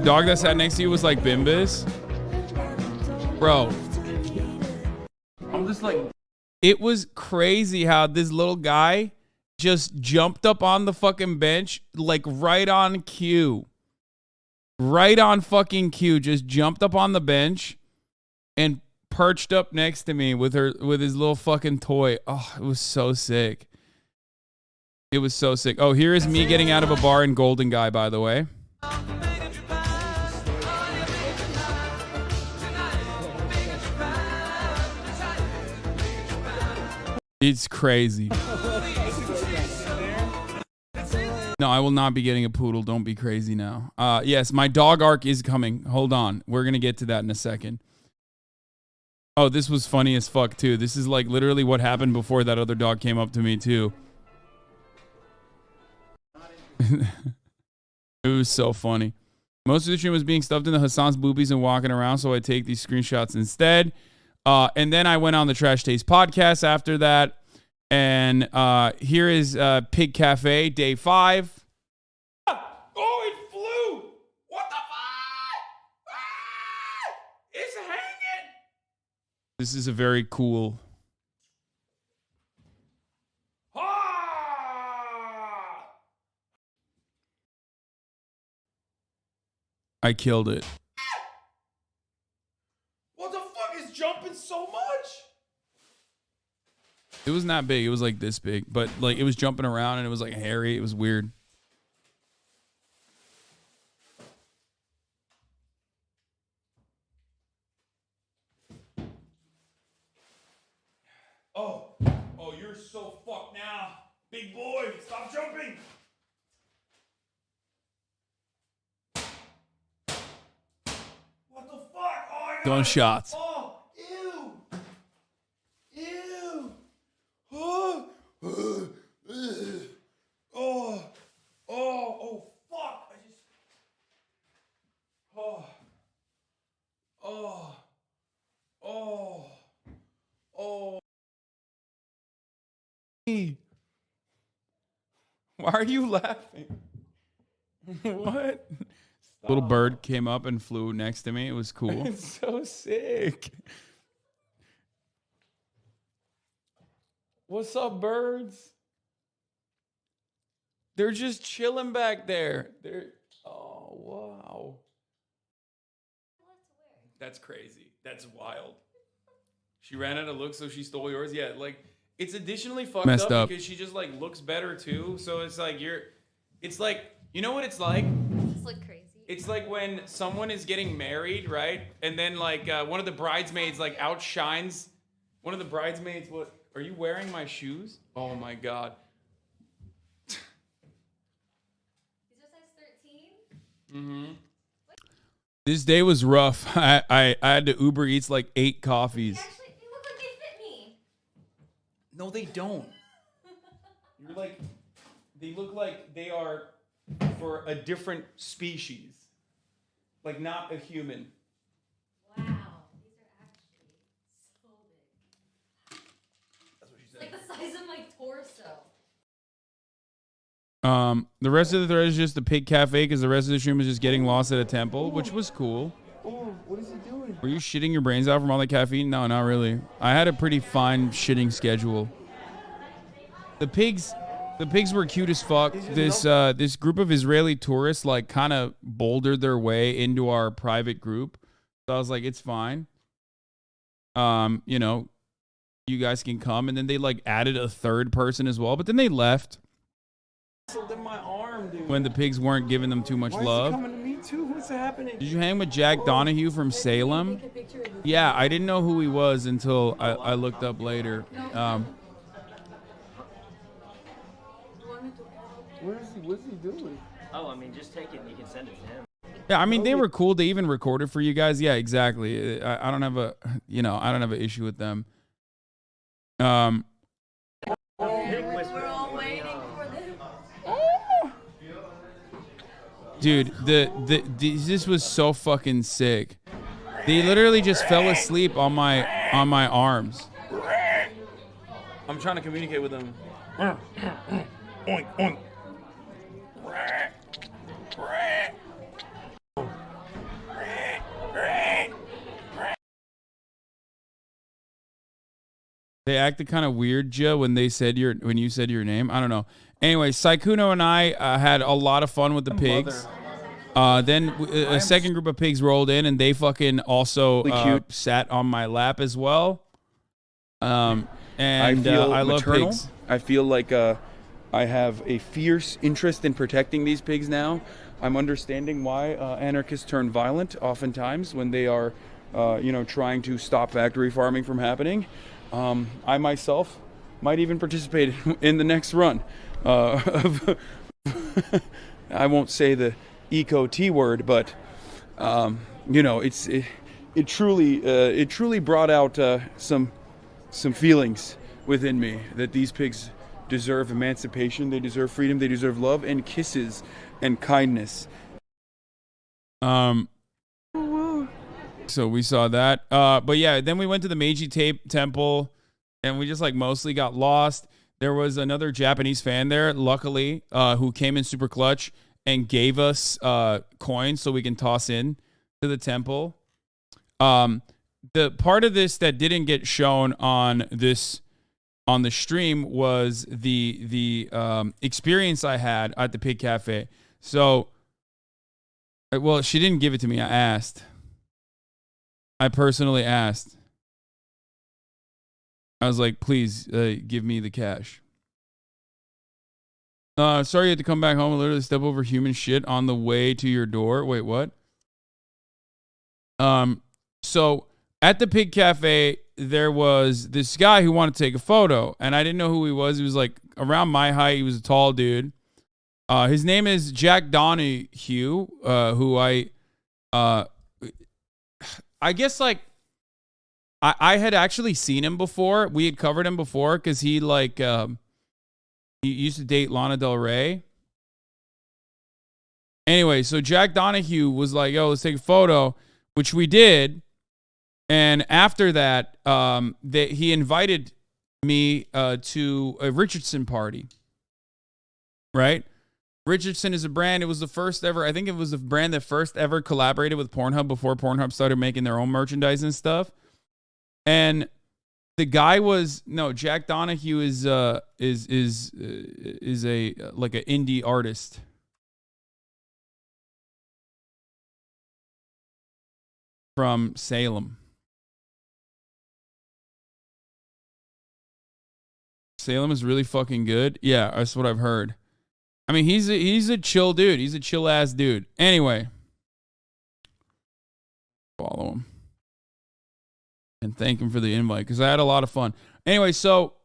dog that sat next to you was like Bimbis. Bro. I'm just like, it was crazy how this little guy just jumped up on the fucking bench, like right on cue. Right on fucking cue. Just jumped up on the bench and perched up next to me with his little fucking toy. Oh, it was so sick. It was so sick. Oh, here is me getting out of a bar in Golden Guy, by the way. It's crazy. No, I will not be getting a poodle. Don't be crazy now. Yes, my dog arc is coming. Hold on. We're going to get to that in a second. Oh, this was funny as fuck, too. This is like literally what happened before that other dog came up to me, too. It was so funny. Most of the stream was being stuffed into Hasan's boobies and walking around, so I take these screenshots instead. And then I went on the Trash Taste podcast after that. And here is Pig Cafe, day 5. Oh, it flew! What the fuck? Ah! It's hanging! This is a very cool... Ah! I killed it. What the fuck is jumping so much? It wasn't that big. It was like this big, but like it was jumping around and it was like hairy. It was weird. Oh, you're so fucked now. Big boy, stop jumping. What the fuck? Oh, I got gunshots. Oh, ew. Ew. Oh, fuck. I just, Why are you laughing? What? Stop. Little bird came up and flew next to me. It was cool. It's so sick. What's up, birds? They're just chilling back there. Oh, wow. That's crazy. That's wild. She ran out of looks, so she stole yours. Yeah, like, it's additionally fucked up because she just, like, looks better, too. So it's like, it's like, you know what it's like? Just look crazy. It's like when someone is getting married, right? And then, like, one of the bridesmaids, like, outshines one of the bridesmaids. What? Are you wearing my shoes? Oh, my God. These are size 13? Mm-hmm. This day was rough. I had to Uber Eats like 8 coffees. Actually, they look like they fit me. No, they don't. You're like, they look like they are for a different species. Like not a human. Wow, these are actually so big. That's what she said. It's like the size of my torso. The rest of the thread is just the Pig Cafe because the rest of the stream was just getting lost at a temple, which was cool. Oh, what is he doing? Were you shitting your brains out from all the caffeine? No, not really. I had a pretty fine shitting schedule. The pigs were cute as fuck. This group of Israeli tourists like kind of bouldered their way into our private group. So I was like, it's fine. You know, you guys can come. And then they like added a third person as well, but then they left. In my arm, dude. When the pigs weren't giving them too much love. Why is he coming to me too? What's happening? Did you hang with Jack Donahue from Salem? Yeah, I didn't know who he was until I looked up later. Where is he? What's he doing? Oh, I mean, just take it and you can send it to him. Yeah, I mean they were cool. They even recorded for you guys. Yeah, exactly. I don't have a I don't have an issue with them. We're all waiting for this. Dude, this was so fucking sick. They literally just fell asleep on my arms. I'm trying to communicate with them. Oink, oink. They acted kind of weird, Joe, when you said your name. I don't know. Anyway, SYKKUNO and I had a lot of fun with the pigs. Then a second group of pigs rolled in, and they fucking also sat on my lap as well. And I love pigs. I feel like I have a fierce interest in protecting these pigs now. I'm understanding why anarchists turn violent oftentimes when they are, trying to stop factory farming from happening. I myself might even participate in the next run. I won't say the eco T word, but it truly brought out some feelings within me that these pigs deserve emancipation, they deserve freedom, they deserve love and kisses and kindness. So we saw that. But yeah, then we went to the Meiji Temple, and we just like mostly got lost. There was another Japanese fan there, luckily, who came in super clutch and gave us coins so we can toss in to the temple. The part of this that didn't get shown on the stream was the experience I had at the Pig Cafe. So, well, she didn't give it to me. I asked. I personally asked. I was like, please give me the cash. Sorry you had to come back home and literally step over human shit on the way to your door. Wait, what? So at the Pig Cafe, there was this guy who wanted to take a photo, and I didn't know who he was. He was like around my height. He was a tall dude. His name is Jack Donahue, who I guess like I had actually seen him before. We had covered him before because he used to date Lana Del Rey. Anyway, so Jack Donahue was like, yo, let's take a photo, which we did. And after that, he invited me to a Richardson party. Right? Richardson is a brand. It was the first ever, I think it was the brand that first ever collaborated with Pornhub before Pornhub started making their own merchandise and stuff. And the guy Jack Donahue is a like an indie artist. From Salem. Salem is really fucking good. Yeah, that's what I've heard. I mean, he's a chill dude. He's a chill ass dude. Anyway, follow him and thank him for the invite because I had a lot of fun. Anyway, so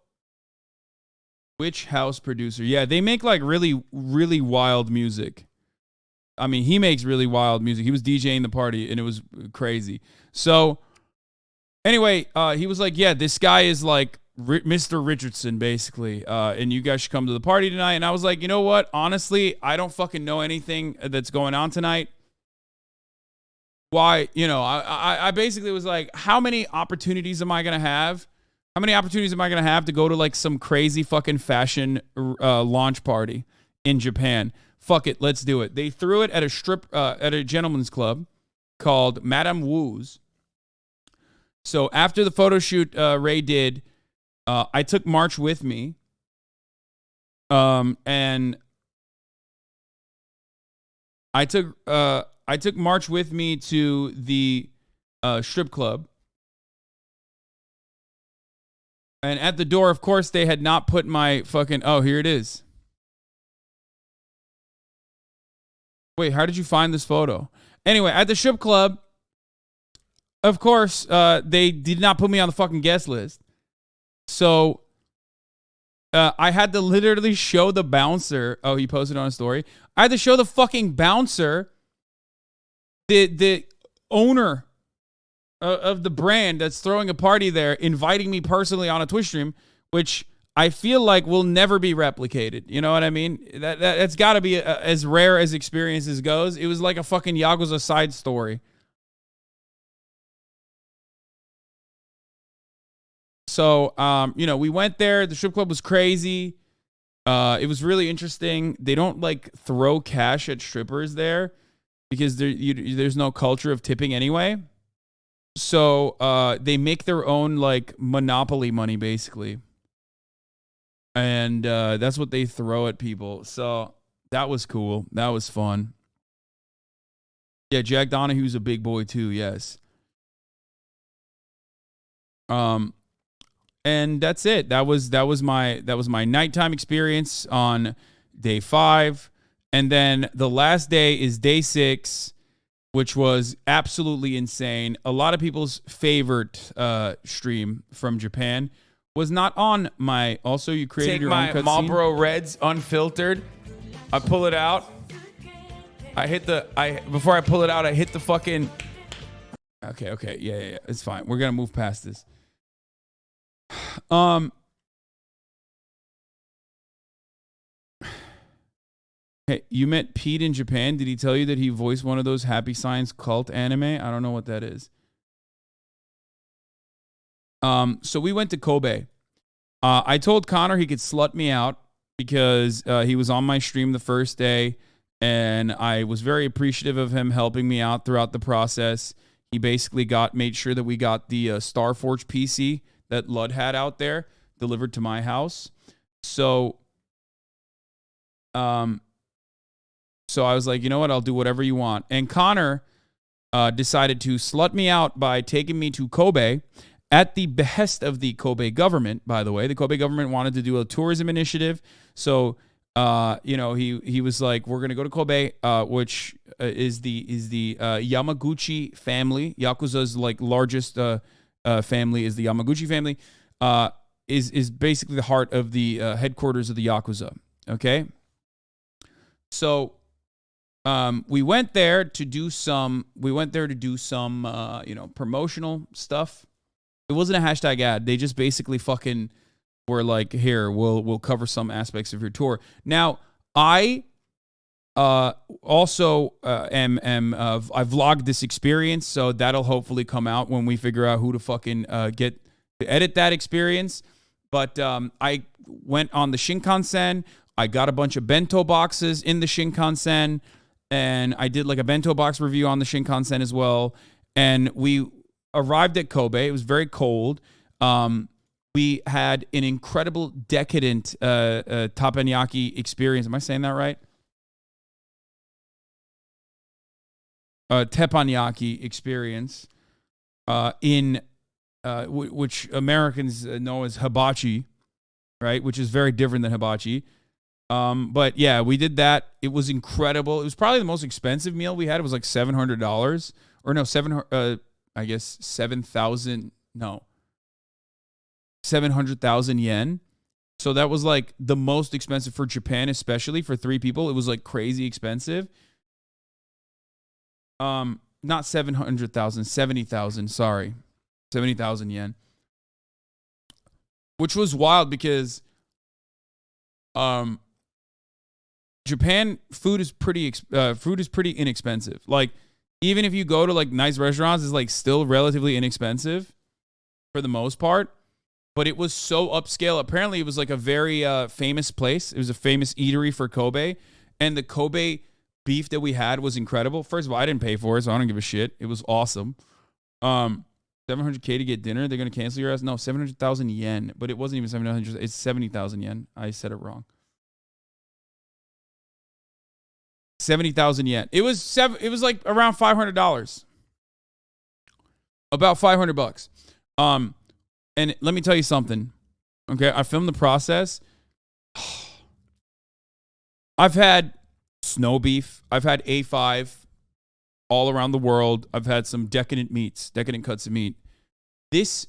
Witch House Producer. Yeah, they make like really, really wild music. I mean, he makes really wild music. He was DJing the party and it was crazy. So anyway, he was like, yeah, this guy is like Mr. Richardson, basically. And you guys should come to the party tonight. And I was like, you know what? Honestly, I don't fucking know anything that's going on tonight. Why? I basically was like, how many opportunities am I going to have? How many opportunities am I going to have to go to like some crazy fucking fashion launch party in Japan? Fuck it, let's do it. They threw it at a gentleman's club called Madame Wu's. So after the photo shoot Ray did, I took March with me. And I took March with me to the strip club. And at the door, of course, they had not put my fucking... Oh, here it is. Wait, how did you find this photo? Anyway, at the strip club, of course, they did not put me on the fucking guest list. So I had to literally show the bouncer. Oh, he posted on a story. I had to show the fucking bouncer, the owner of the brand that's throwing a party there, inviting me personally on a Twitch stream, which I feel like will never be replicated. You know what I mean? That's got to be as rare as experiences goes. It was like a fucking Yakuza side story. So, you know, we went there. The strip club was crazy. It was really interesting. They don't like throw cash at strippers there because there's no culture of tipping anyway. So they make their own like monopoly money basically. And that's what they throw at people. So that was cool. That was fun. Yeah, Jack Donahue's a big boy too, yes. And that's it. That was my nighttime experience on day 5. And then the last day is day 6, which was absolutely insane. A lot of people's favorite stream from Japan was not on my. Also, you created Take your my own cutscene. Marlboro Reds unfiltered. I pull it out. Before I pull it out, I hit the fucking. Okay. Yeah. It's fine. We're gonna move past this. Hey, you met Pete in Japan. Did he tell you that he voiced one of those Happy Science cult anime? I don't know what that is. So we went to Kobe. I told Connor he could slut me out because he was on my stream the first day, and I was very appreciative of him helping me out throughout the process. He basically made sure that we got the Starforge PC that Lud had out there delivered to my house. So I was like, you know what? I'll do whatever you want. And Connor decided to slut me out by taking me to Kobe at the behest of the Kobe government, by the way. The Kobe government wanted to do a tourism initiative. So, you know, he was like, we're going to go to Kobe, which is the Yamaguchi family. Yakuza's like largest family is the Yamaguchi family, is basically the heart of the headquarters of the Yakuza. Okay. So, we went there to do some, you know, promotional stuff. It wasn't a hashtag ad. They just basically fucking were like, here, we'll cover some aspects of your tour. Now, I also I vlogged this experience, so that'll hopefully come out when we figure out who to fucking get to edit that experience. But I went on the Shinkansen. I got a bunch of bento boxes in the Shinkansen, and I did like a bento box review on the Shinkansen as well. And we arrived at Kobe. It was very cold. We had an incredible decadent teppanyaki experience. Am I saying that right? Teppanyaki experience in which Americans know as hibachi, right? Which is very different than hibachi. But yeah, we did that. It was incredible. It was probably the most expensive meal we had. It was like $700 or no, 700,000 yen. So that was like the most expensive for Japan, especially for 3 people. It was like crazy expensive. Not 700,000, 70,000, sorry. 70,000 yen. Which was wild because Japan food is pretty inexpensive. Like even if you go to like nice restaurants, it's like still relatively inexpensive for the most part. But it was so upscale. Apparently, it was like a very famous place. It was a famous eatery for Kobe. And the Kobe beef that we had was incredible. First of all, I didn't pay for it, so I don't give a shit. It was awesome. $700K to get dinner. They're going to cancel your ass? No, 700,000 yen. But it wasn't even 700. It's 70,000 yen. I said it wrong. 70,000 yen. It was like around $500. About $500. And let me tell you something. Okay, I filmed the process. I've had snow beef. I've had A5 all around the world. I've had some decadent cuts of meat. This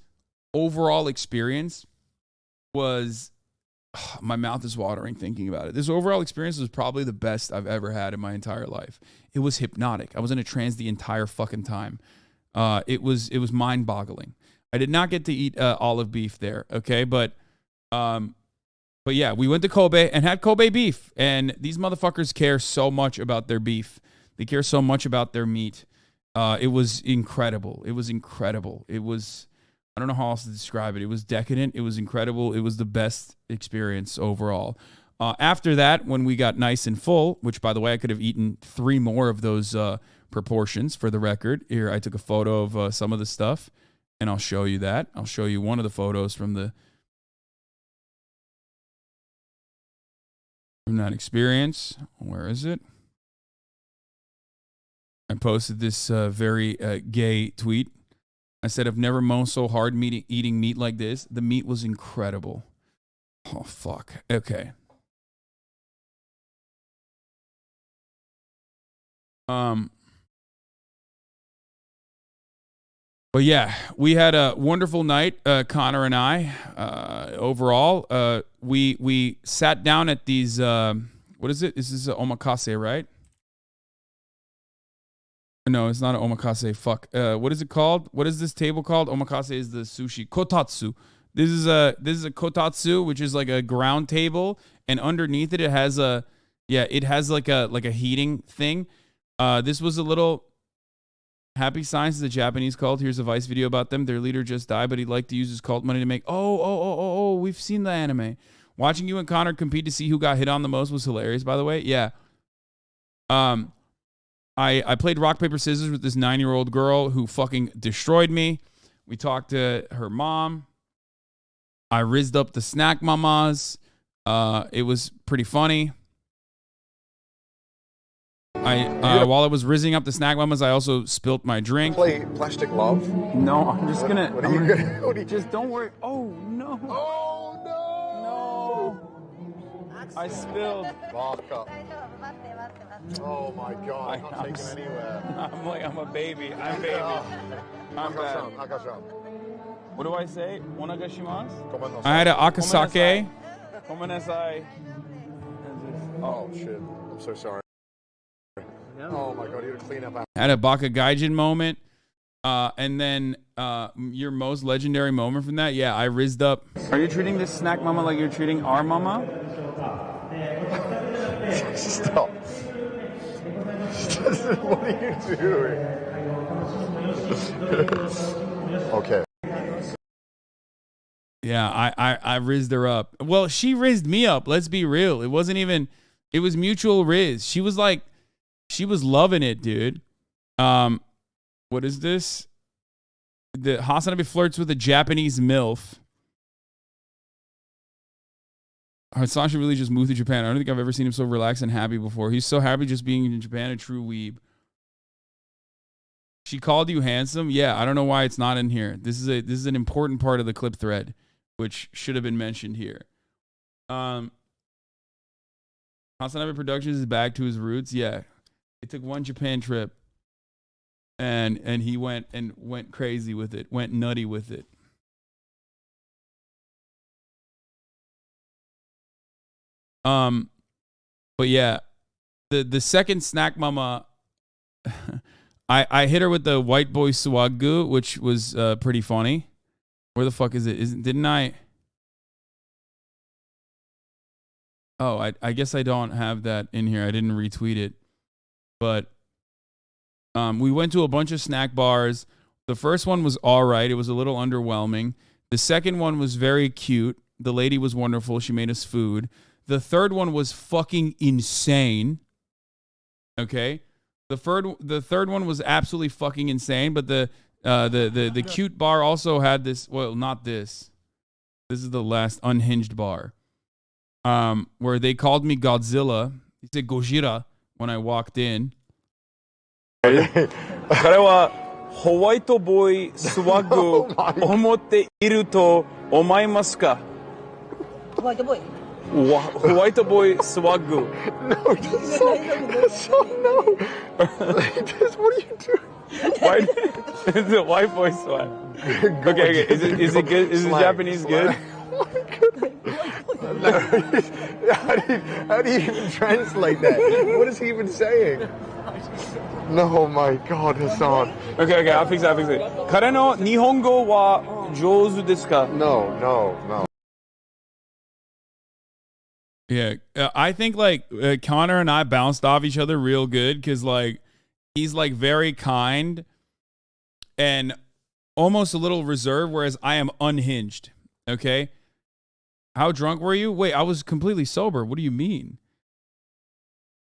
overall experience was, my mouth is watering thinking about it. This overall experience was probably the best I've ever had in my entire life. It was hypnotic. I was in a trance the entire fucking time. It was mind-boggling. I did not get to eat olive beef there, okay? But But yeah, we went to Kobe and had Kobe beef. And these motherfuckers care so much about their beef. They care so much about their meat. It was incredible. It was incredible. It was, I don't know how else to describe it. It was decadent. It was incredible. It was the best experience overall. After that, when we got nice and full, which, by the way, I could have eaten 3 more of those proportions for the record. Here, I took a photo of some of the stuff, and I'll show you that. I'll show you one of the photos from that experience. Where is it? I posted this very gay tweet. I said, I've never moaned so hard eating meat like this. The meat was incredible. Oh, fuck. Okay. But yeah, we had a wonderful night, Connor and I. Overall, we sat down at these. What is it? This is omakase, right? No, it's not an omakase. Fuck. What is it called? What is this table called? Omakase is the sushi. Kotatsu. This is a kotatsu, which is like a ground table, and underneath it, it has like a heating thing. This was a little. Happy Science is a Japanese cult. Here's a Vice video about them. Their leader just died, but he'd like to use his cult money to make. Oh, we've seen the anime. Watching you and Connor compete to see who got hit on the most was hilarious, by the way. Yeah. I played rock, paper, scissors with this 9-year-old girl who fucking destroyed me. We talked to her mom. I rizzed up the snack mamas. It was pretty funny. While I was rizzing up the snack mamas, I also spilt my drink. Play Plastic Love? No, I'm just gonna. What are you gonna? Just don't worry. Oh no! Oh No! I spilled. Vodka. Oh my God! I'm not taking anywhere. I'm a baby. I'm baby. I'm bad. What do I say? Onagashimasu? I had an akasake. Oh shit! I'm so sorry. Oh my God, you had to clean up. Had a Baka Gaijin moment. And then your most legendary moment from that? Yeah, I rizzed up. Are you treating this snack mama like you're treating our mama? Stop. What are you doing? Okay. Yeah, I rizzed her up. Well, she rizzed me up. Let's be real. It wasn't even, it was mutual rizz. She was like, she was loving it, dude. What is this? The Hasanabi flirts with a Japanese MILF. Hasan should really just move to Japan. I don't think I've ever seen him so relaxed and happy before. He's so happy just being in Japan, a true weeb. She called you handsome? Yeah, I don't know why it's not in here. This is an important part of the clip thread, which should have been mentioned here. Hasanabi Productions is back to his roots. Yeah. He took one Japan trip and he went crazy with it, went nutty with it. But yeah, the second snack mama, I hit her with the white boy swaggu, which was pretty funny. Where the fuck is it? Didn't I? Oh, I guess I don't have that in here. I didn't retweet it. But we went to a bunch of snack bars. The first one was all right. It was a little underwhelming. The second one was very cute. The lady was wonderful. She made us food. The third one was fucking insane. Okay? The third one was absolutely fucking insane, but the cute bar also had this, well, not this. This is the last unhinged bar. Where they called me Godzilla. He said Gojira when I walked in. 彼はホワイトボーイスワッグを持っていると思いますか? ホワイトボーイ White boy swag. No, no. What are you doing? White, it's a white boy swag. Okay. Is it good? Is it Japanese good? No. How do you even translate that? What is he even saying? No, my God, Hasan. Okay, I'll fix it. 彼の日本語は上手ですか? No. Yeah, I think like Connor and I bounced off each other real good because like he's like very kind and almost a little reserved, whereas I am unhinged. Okay, how drunk were you? Wait, I was completely sober. What do you mean?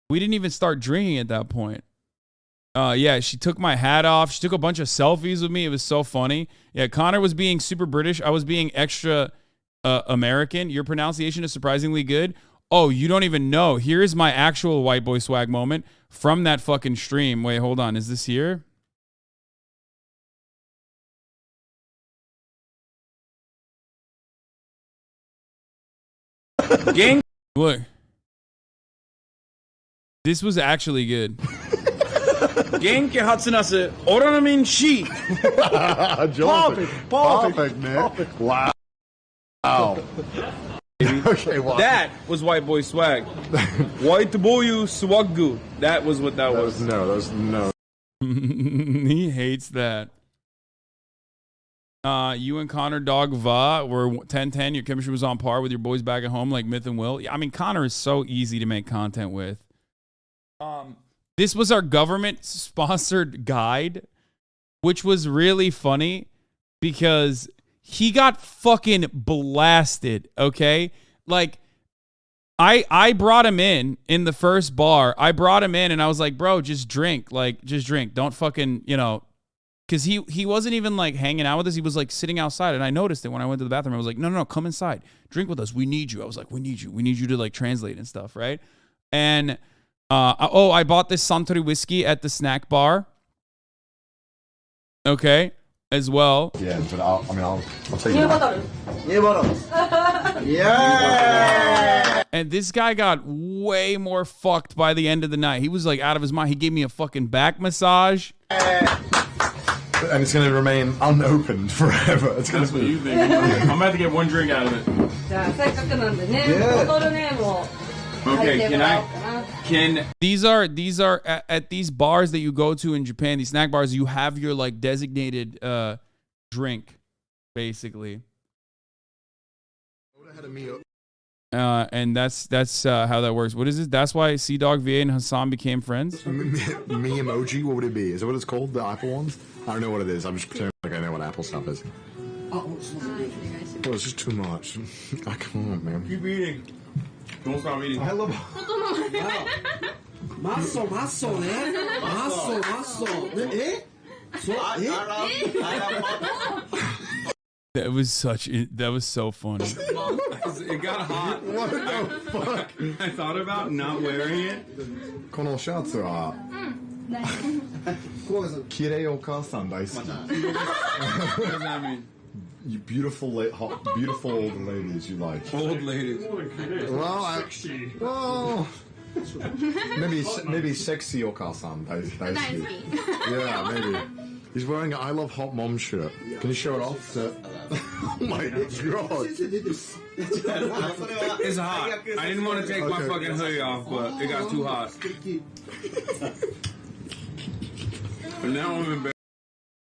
We didn't even start drinking at that point. Yeah, she took my hat off. She took a bunch of selfies with me. It was so funny. Yeah, Connor was being super British. I was being extra American. Your pronunciation is surprisingly good. Oh, you don't even know. Here's my actual white boy swag moment from that fucking stream. Wait, hold on. Is this here? Gang. Look. This was actually good. Genki Hatsunase, Oranamin Shi. Perfect, man. Perfect. Wow. Okay, wow. That was white boy swag. White boy swaggu. That was what that was. No. He hates that. You and Connor Dog Va were 10-10. Your chemistry was on par with your boys back at home, like Myth and Will. I mean, Connor is so easy to make content with. This was our government-sponsored guide, which was really funny because he got fucking blasted, okay? Like, I brought him in the first bar. I brought him in, and I was like, bro, just drink. Like, just drink. Don't fucking, you know, because he wasn't even, like, hanging out with us. He was, like, sitting outside, and I noticed it when I went to the bathroom. I was like, no, come inside. Drink with us. We need you. I was like, we need you. We need you to, like, translate and stuff, right? And... I bought this Suntory whiskey at the snack bar. Okay, as well. Yeah, but I'll take it. Yeah. And this guy got way more fucked by the end of the night. He was like out of his mind. He gave me a fucking back massage. And it's going to remain unopened forever. It's going to be. You think? I'm about to get one drink out of it. Okay, these are at these bars that you go to in Japan, these snack bars, you have your like designated drink, basically. And that's how that works. What is it? That's why Sea Dog VA and Hasan became friends. Me emoji, what would it be? Is it what it's called? The Apple ones? I don't know what it is. I'm just pretending like I know what Apple stuff is. Oh, it's just too much. I can't, man. Keep eating. Don't stop eating. I love. Maso, né? Maso. Eh? That was so funny. It got hot. What the fuck? I thought about not wearing it. このシャツは綺麗お母さん大好き。 What does that mean? You beautiful old ladies you like. Old ladies. Well, maybe sexy お母さん大好き. Yeah, maybe. He's wearing an I Love Hot Mom shirt. Can you show it off? Oh my god. It's hot. I didn't want to take my fucking hoodie off, but it got too hot. But now I'm embarrassed.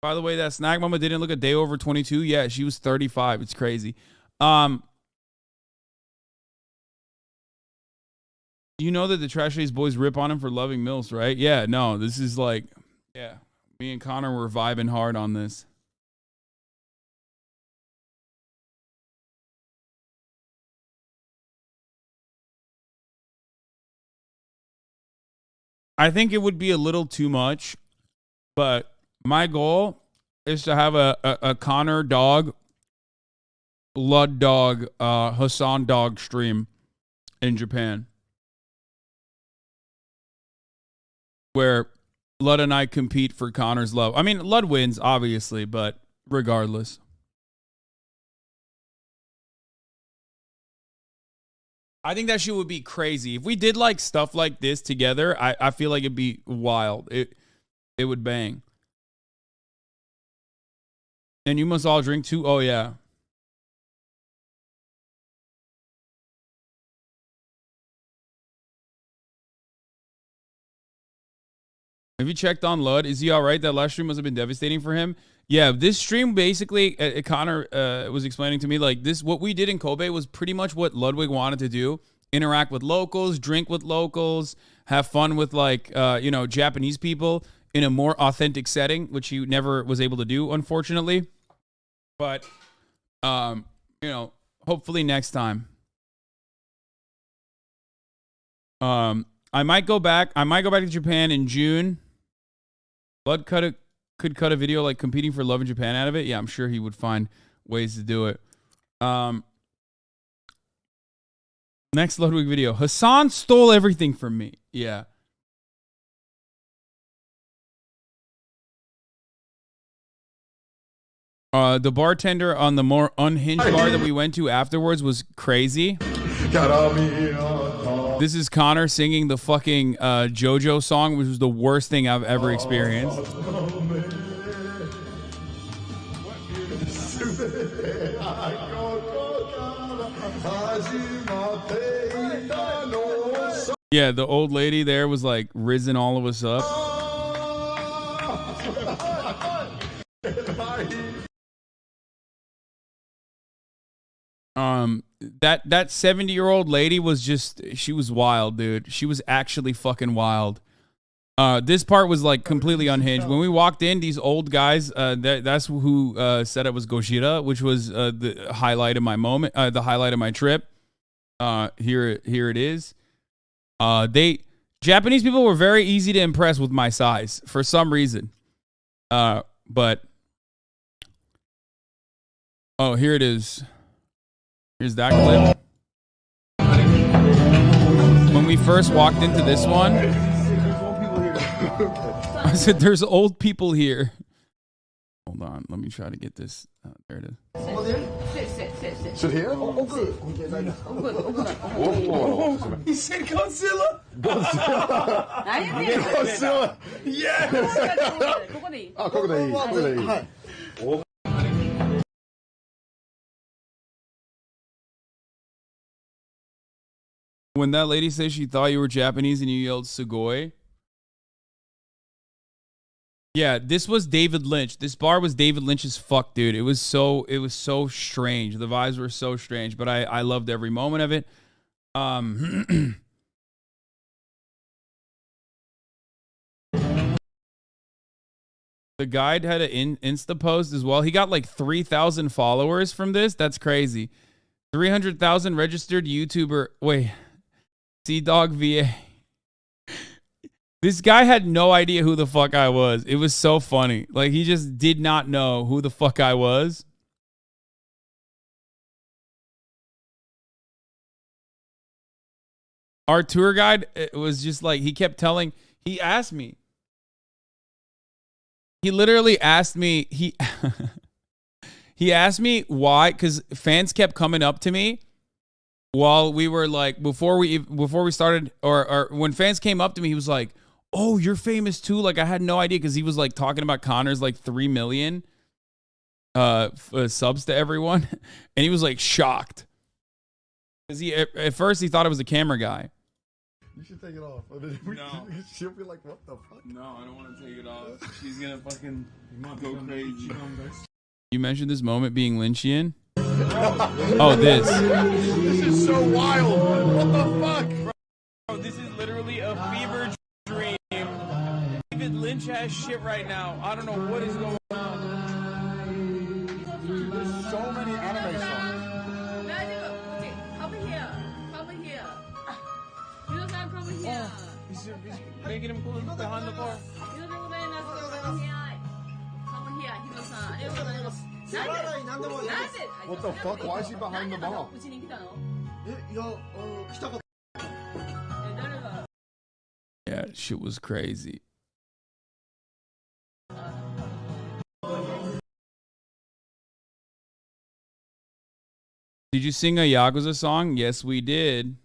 By the way, that snack mama didn't look a day over 22. Yeah, she was 35. It's crazy. You know that the Trash Ace boys rip on him for loving MILFs, right? Yeah, no, this is like, yeah. Me and Connor were vibing hard on this. I think it would be a little too much, but my goal is to have a Connor dog, Lud dog, Hasan dog stream in Japan, where Lud and I compete for Connor's love. I mean, Lud wins, obviously, but regardless. I think that shit would be crazy. If we did like stuff like this together, I feel like it'd be wild. It would bang. And you must all drink too? Oh, yeah. Have you checked on Lud? Is he all right? That last stream must have been devastating for him. Yeah, this stream basically, Connor was explaining to me, like, this, what we did in Kobe was pretty much what Ludwig wanted to do interact with locals, drink with locals, have fun with like you know, Japanese people in a more authentic setting, which he never was able to do, unfortunately. But you know, hopefully next time. I might go back to Japan in June. Blood could cut a video like competing for love in Japan out of it. Yeah, I'm sure he would find ways to do it. Next Ludwig video. Hasan stole everything from me. Yeah. The bartender on the more unhinged bar that we went to afterwards was crazy. This is Connor singing the fucking JoJo song, which was the worst thing I've ever experienced. Yeah, the old lady there was like rizzing all of us up. That 70-year-old lady was just, she was wild, dude. She was actually fucking wild. This part was like completely unhinged. When we walked in, these old guys, that's who said it was Gojira, which was the highlight of my moment, the highlight of my trip. Here it is. Japanese people were very easy to impress with my size for some reason. But oh, here it is. Here's that clip. When we first walked into this one, I said, "There's old people here." Hold on, let me try to get this. There it is. Sit here? Oh, good. He said Godzilla. Godzilla. Yes. Ah, ここでいい。ここでいい。 When that lady said she thought you were Japanese and you yelled "Sugoi." Yeah, this was David Lynch. This bar was David Lynch as fuck, dude. It was so strange. The vibes were so strange, but I loved every moment of it. The guide had an Insta post as well. He got like 3,000 followers from this. That's crazy. 300,000 registered YouTuber. Wait. Sea-Dog VA. This guy had no idea who the fuck I was. It was so funny. Like, he just did not know who the fuck I was. Our tour guide was just like, he kept telling, he asked me. He literally asked me, he asked me why, because fans kept coming up to me while we were like, before we started, or when fans came up to me, he was like, "Oh, you're famous too?" Like, I had no idea, because he was like talking about Connor's like 3 million subs to everyone, and he was like shocked, because at first he thought it was a camera guy. You should take it off. No. She'll be like, "What the fuck?" No, I don't want to take it off. She's gonna fucking go crazy. You mentioned this moment being Lynchian. Oh, this. This is so wild. What the fuck? Bro, this is literally a fever dream. David Lynch has shit right now. I don't know what is going on. There's so many anime songs. Over here. Over here. You don't have over here. He's making him pull behind the bar. What the fuck? Why is he behind the bar? Yeah, shit was crazy. Did you sing a Yakuza song? Yes, we did.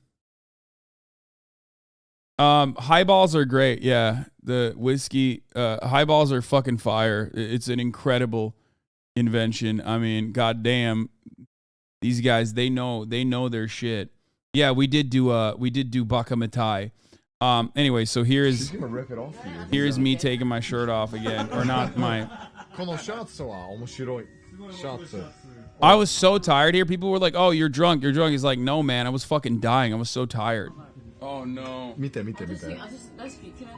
Highballs are great. Yeah, the whiskey highballs are fucking fire. It's an incredible invention. I mean, goddamn, these guys, they know their shit. Yeah, we did do Bakamatai. Anyway, so here's me taking my shirt off again, or not my. このシャツは面白い。Shots. I was so tired here. People were like, "Oh, you're drunk. You're drunk." He's like, "No, man. I was fucking dying. I was so tired." Oh no. 見て。私大好き嫌い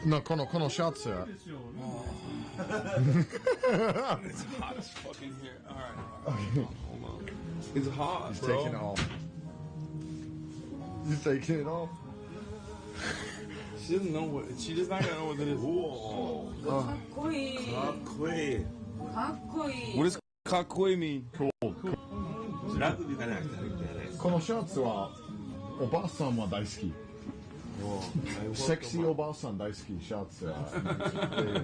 No, このシャツ。 It's hot as fucking here. All right. Hold on. It's hot, He's bro. taking it off. He's taking it off. She doesn't know what. She does not know what it is. かっこいいかっこいい What does kakoi mean? このシャツはおばあさんは大好き。セクシーおばあさん大好きシャツ。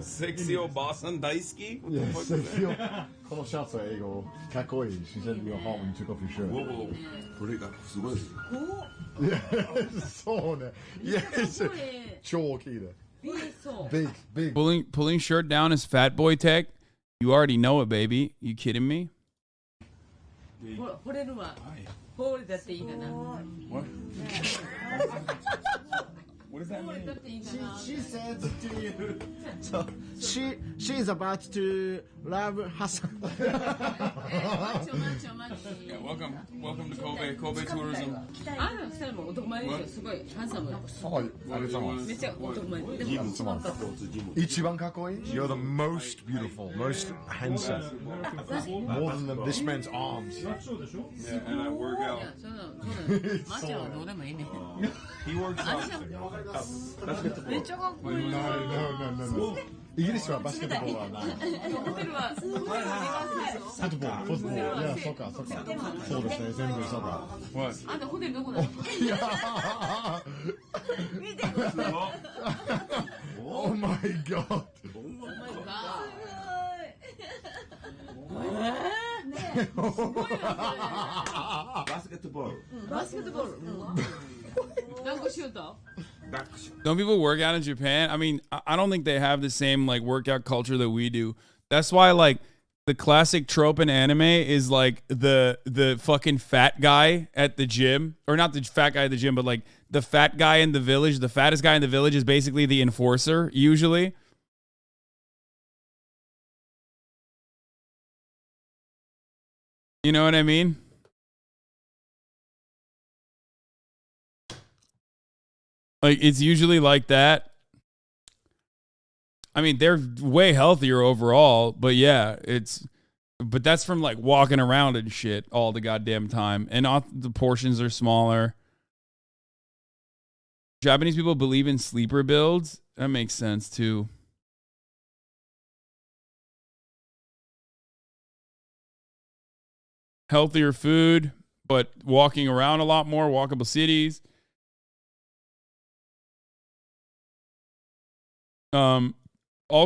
Sexy Obasan Daisuke? What the Yeah, fuck is sexy that? このシャツは英語かっこいい。She said you're hot when you took off your shirt. Whoa. これがすごいですよ。そうね。Yes. 超大きいで。そう Big. Pulling shirt down is fat boy tech. You already know it, baby. You kidding me? 惚れるわ惚れだっていいかな What? What does that 惚れ mean? だっていいかな She said to you. So she's about to love Hasan. マッチョマッチ Yeah, welcome to Kobe tourism. あの二人も男前ですよすごいハンサムはい、ありがとうございます。めっちゃ男前でも一番かっこいい一番かっこいい You're the most beautiful, most handsome. More than this man's arms. Yeah, and I work out. そうなのマッチョはどうでもいいね He works out. めっちゃかっこいい No. イギリスはバスケットボールはない。ホテルはすごいフットボール。いや、そうか。そうですね、全部そうだ。What? あんたホテルどこなのいや見てください Oh my god. バスケットボール。バスケットボールダンクシュート Don't people work out in Japan? I mean, I don't think they have the same like workout culture that we do. That's why like the classic trope in anime is like the fucking fat guy at the gym, or not the fat guy at the gym, but like the fat guy in the village. The fattest guy in the village is basically the enforcer usually. You know what I mean? Like, it's usually like that. I mean, they're way healthier overall, but yeah, but that's from like walking around and shit all the goddamn time. And the portions are smaller. Japanese people believe in sleeper builds. That makes sense too. Healthier food, but walking around a lot more, walkable cities. All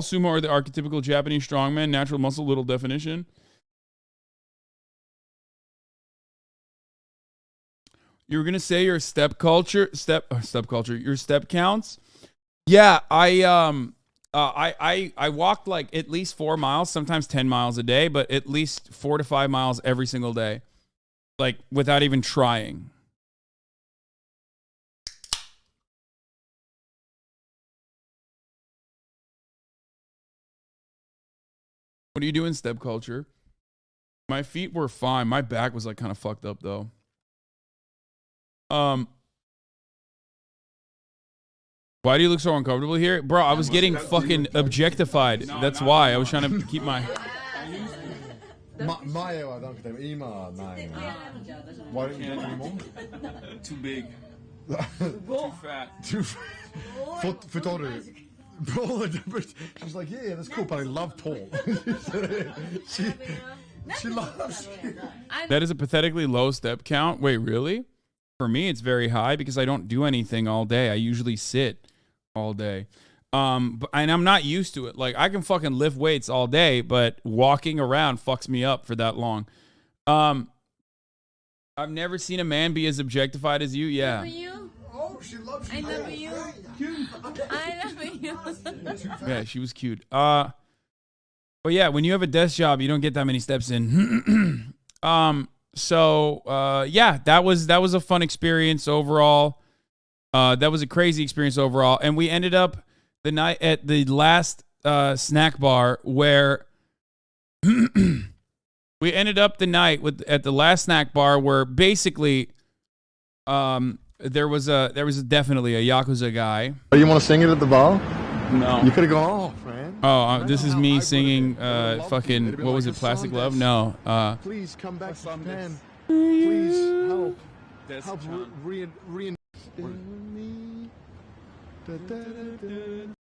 sumo are the archetypical Japanese strongman, natural muscle, little definition. You were gonna say your step culture, your step counts. Yeah, I walked like at least 4 miles, sometimes 10 miles a day, but at least 4 to 5 miles every single day, like without even trying. What do you do in step culture? My feet were fine. My back was like kind of fucked up though. Why do you look so uncomfortable here? Bro, I was getting fucking objectified. That's why. I was trying to keep my... 前はなくても今はないね。Why don't you do anymore? Too big. Too fat. Too太る。Bro, she's like, yeah, that's cool, but I love tall. she loves you. That is a pathetically low step count. Wait, really? For me, it's very high because I don't do anything all day. I usually sit all day. And I'm not used to it. Like, I can fucking lift weights all day, but walking around fucks me up for that long. I've never seen a man be as objectified as you. Yeah. Oh, she loves you. I love you. I love you. Yeah, she was cute. But yeah, when you have a desk job, you don't get that many steps in. So yeah, that was a fun experience overall. That was a crazy experience overall. And we ended up the night at the last snack bar where We ended up the night at the last snack bar where basically there was definitely a Yakuza guy. Oh, you want to sing it at the bar? No. You could have gone, oh, friend. Oh, this is me singing fucking, what was it, Plastic Love? No. Please come back to Japan. Please help. Help reinvest in me.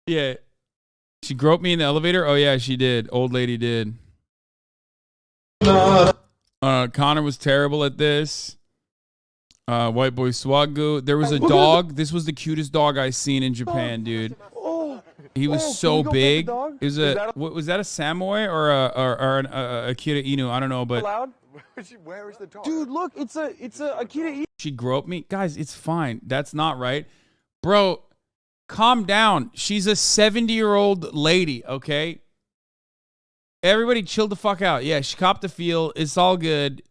Yeah. She groped me in the elevator? Oh, yeah, she did. Old lady did. Connor was terrible at this. White boy Swagoo. There was a dog. This was the cutest dog I seen in Japan, dude. He was so big. It was was that a Samoy or an Akira Inu? I don't know, but Where is the dog? Dude, look, it's a Akira Inu. she groped me. Guys, it's fine. That's not right. Bro, calm down. She's a 70-year-old lady, okay? Everybody chill the fuck out. Yeah, she copped a feel. It's all good.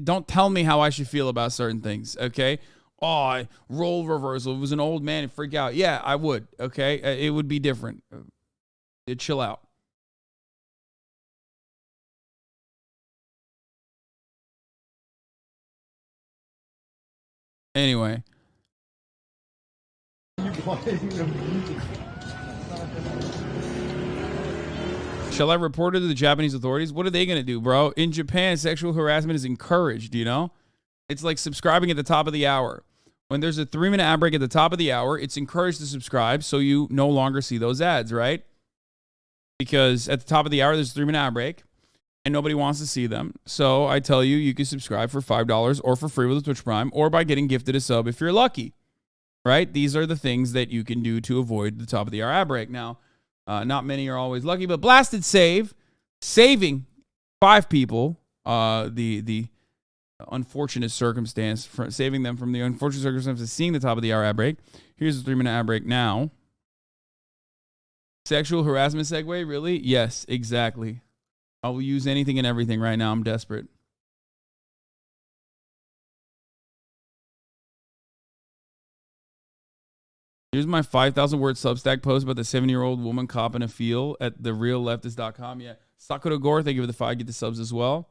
Don't tell me how I should feel about certain things, okay? Oh, role reversal. If it was an old man and freak out. Yeah, I would, okay? It would be different. Chill out. Anyway. Shall I report it to the Japanese authorities? What are they going to do, bro? In Japan, sexual harassment is encouraged, you know? It's like subscribing at the top of the hour. When there's a 3-minute ad break at the top of the hour, it's encouraged to subscribe so you no longer see those ads, right? Because at the top of the hour, there's a 3-minute ad break, and nobody wants to see them. So I tell you, you can subscribe for $5 or for free with a Twitch Prime or by getting gifted a sub if you're lucky, right? These are the things that you can do to avoid the top of the hour ad break. Now, not many are always lucky, but blasted saving 5 people, the unfortunate circumstance, saving them from the unfortunate circumstance of seeing the top of the hour ad break. Here's a 3-minute ad break now. Sexual harassment segue, really? Yes, exactly. I will use anything and everything right now. I'm desperate. Here's my 5,000-word Substack post about the 70-year-old woman copping a feel at therealleftist.com. Yeah, Sakura Gore, thank you for the 5. Get the subs as well.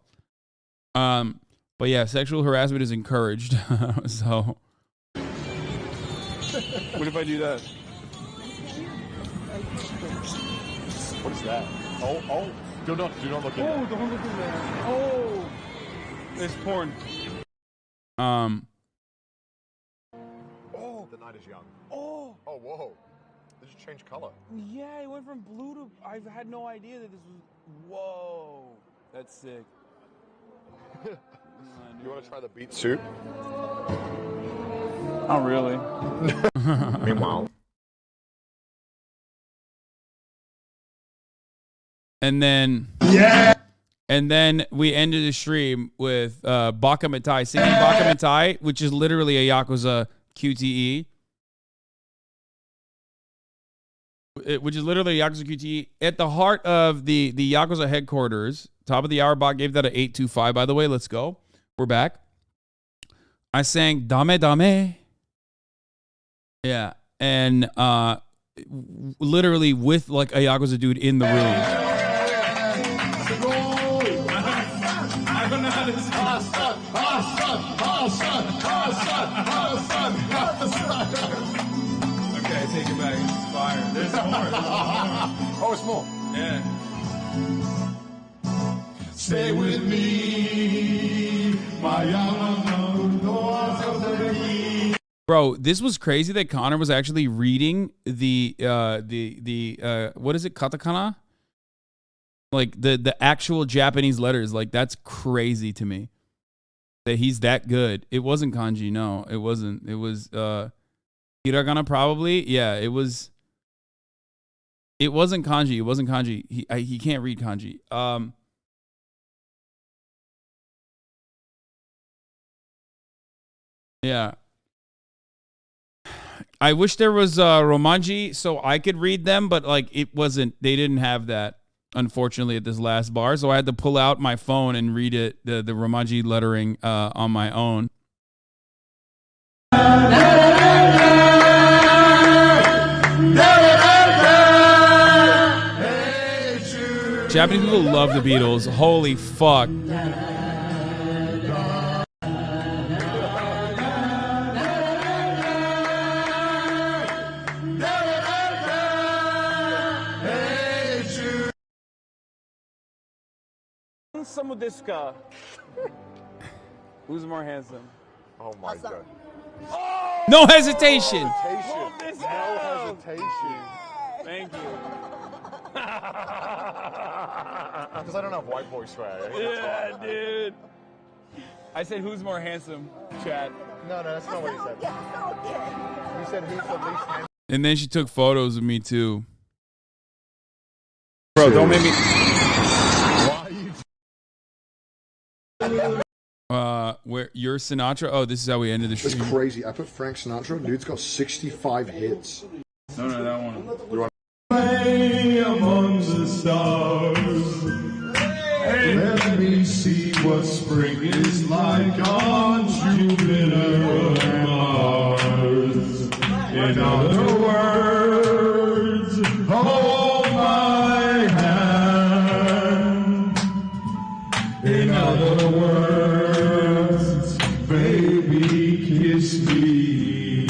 But yeah, sexual harassment is encouraged. So, What if I do that? What is that? Oh. Do not look at Oh, don't look at that. Oh. It's porn. Oh, the night is young. Oh. Oh, whoa. Did you change color? Yeah, it went from blue to... I've had no idea that this was... Whoa. That's sick. You want to try the beet soup? Not really. Meanwhile. And then we ended the stream with Baka Mitai singing Baka Mitai, which is literally a Yakuza QTE. Which is literally a Yakuza QTE. At the heart of the Yakuza headquarters, top of the hour bot gave that an 825, by the way. Let's go. We're back. I sang Dame Dame. Yeah. And literally with like a Yakuza dude in the room. Okay, take it back. It's fire. There's more. Oh, it's more. Yeah. Stay with me, my Bro, this was crazy that Connor was actually reading the what is it, katakana? Like the actual Japanese letters. Like, that's crazy to me. That he's that good. It wasn't kanji, no. It wasn't. It was hiragana probably. Yeah, it was. It wasn't kanji. It wasn't kanji. He can't read kanji. Yeah. I wish there was romanji so I could read them, but like it wasn't. They didn't have that, unfortunately, at this last bar. So I had to pull out my phone and read it, the romanji lettering on my own. Japanese people love the Beatles. Holy fuck. Who's more handsome? Oh my god. No hesitation. No hesitation. Thank you. Because I don't have white boy swag. Yeah, dude. I said, who's more handsome, Chad? No, that's not what he said. He said who's the least handsome. And then she took photos of me too. Bro, don't make me. Why are you Where you're Sinatra? Oh, this is how we ended the It's stream. crazy. I put Frank Sinatra. Dude's got 65 hits. No, that one. Among the stars, let me see what spring is like on Jupiter and Mars. In other words, hold my hand. In other words, baby, kiss me.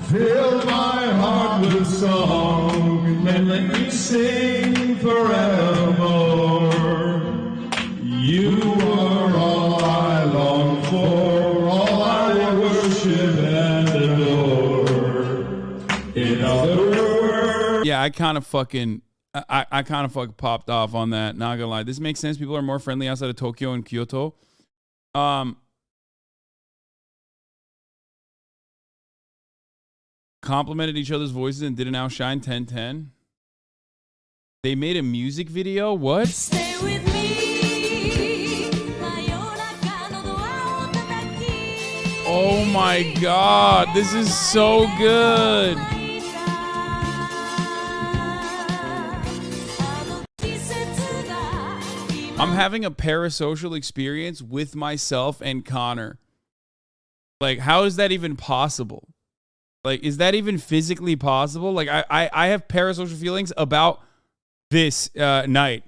Fill my heart with song and let me sing forevermore. You are all I long for, all I worship and adore. In other words, Yeah, I kind of fucking popped off on that. Not gonna lie, this makes sense. People are more friendly outside of Tokyo and Kyoto. Complimented each other's voices and did an outshine 10-10. They made a music video. What? Stay with me. Oh my god, this is so good. I'm having a parasocial experience with myself and Connor. Like, how is that even possible? Like, is that even physically possible? Like, I have parasocial feelings about this night.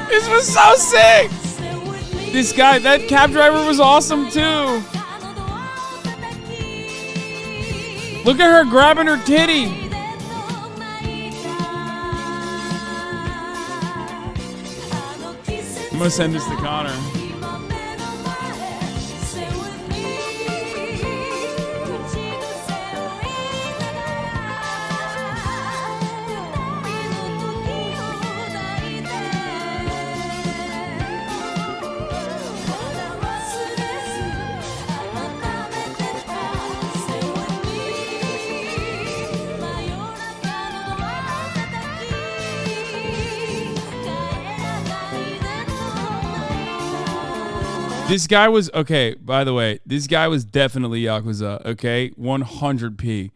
This was so sick. This guy, that cab driver was awesome too. Look at her grabbing her titty. I'm gonna send this to Connor. This guy was, okay, by the way, this guy was definitely Yakuza, okay? 100p.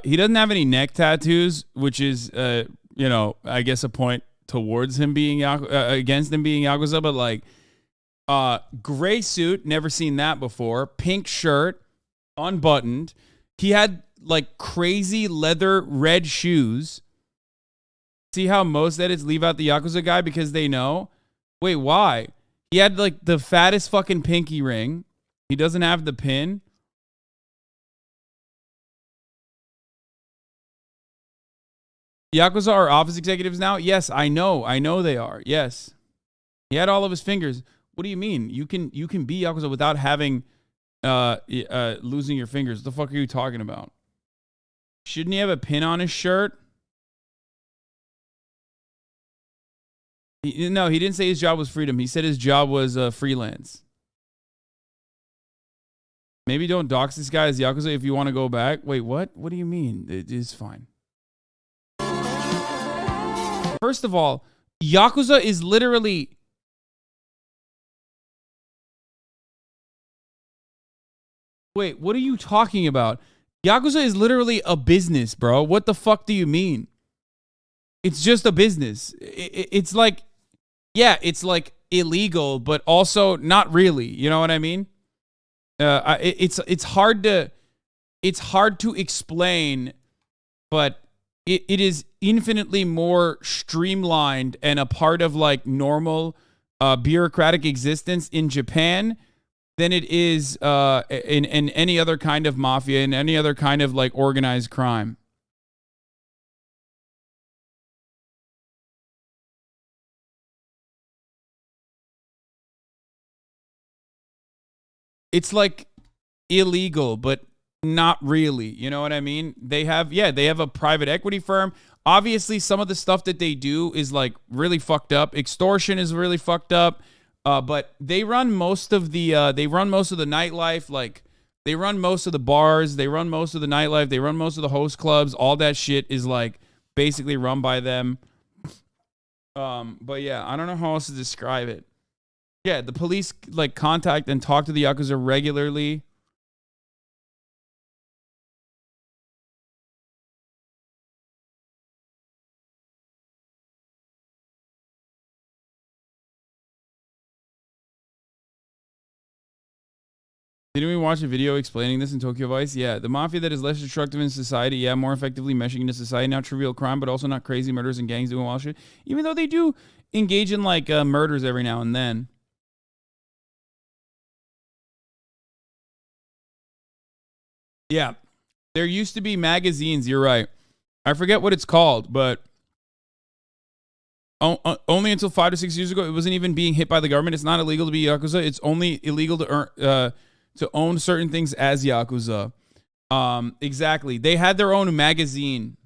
He doesn't have any neck tattoos, which is, you know, I guess a point towards him being, against him being Yakuza, but like, gray suit, never seen that before. Pink shirt, unbuttoned. He had like crazy leather red shoes. See how most edits leave out the Yakuza guy because they know? Wait, why? He had like the fattest fucking pinky ring. He doesn't have the pin. Yakuza are office executives now? Yes, I know. I know they are. Yes. He had all of his fingers. What do you mean? You can be Yakuza without having losing your fingers. What the fuck are you talking about? Shouldn't he have a pin on his shirt? No, he didn't say his job was freedom. He said his job was freelance. Maybe don't dox this guy as Yakuza if you want to go back. Wait, what? What do you mean? It is fine. First of all, Yakuza is literally... Wait, what are you talking about? Yakuza is literally a business, bro. What the fuck do you mean? It's just a business. It's like, yeah, it's like illegal, but also not really. You know what I mean? It's hard to explain, but it is infinitely more streamlined and a part of like normal bureaucratic existence in Japan than it is in any other kind of mafia and any other kind of like organized crime. It's like illegal, but not really. You know what I mean? They have a private equity firm. Obviously, some of the stuff that they do is like really fucked up. Extortion is really fucked up. But they run most of the nightlife. Like they run most of the bars. They run most of the nightlife. They run most of the host clubs. All that shit is like basically run by them. But yeah, I don't know how else to describe it. Yeah, the police like contact and talk to the Yakuza regularly. Didn't we watch a video explaining this in Tokyo Vice? Yeah, the mafia that is less destructive in society, yeah, more effectively meshing into society, not trivial crime, but also not crazy murders and gangs doing wild shit. Even though they do engage in like murders every now and then. Yeah, there used to be magazines. You're right. I forget what it's called, but only until 5 to 6 years ago, it wasn't even being hit by the government. It's not illegal to be Yakuza. It's only illegal to own certain things as Yakuza. Exactly. They had their own magazine.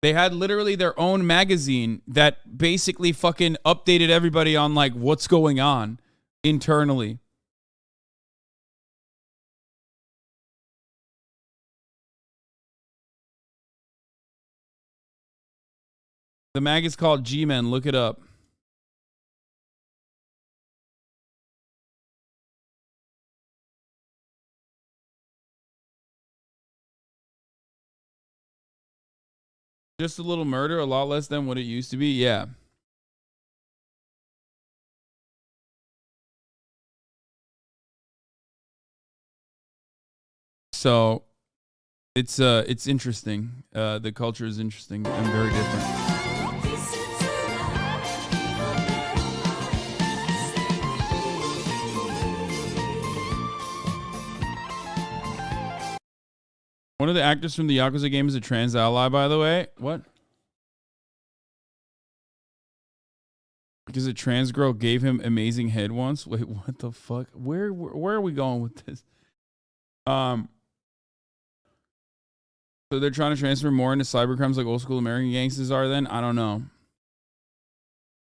They had literally their own magazine that basically fucking updated everybody on like what's going on internally. The mag is called G-Men. Look it up. Just a little murder, a lot less than what it used to be. Yeah. So it's interesting. The culture is interesting and very different. One of the actors from the Yakuza game is a trans ally, by the way. What? Because a trans girl gave him amazing head once. Wait, what the fuck? Where are we going with this? So they're trying to transfer more into cybercrimes like old school American gangsters are then? I don't know.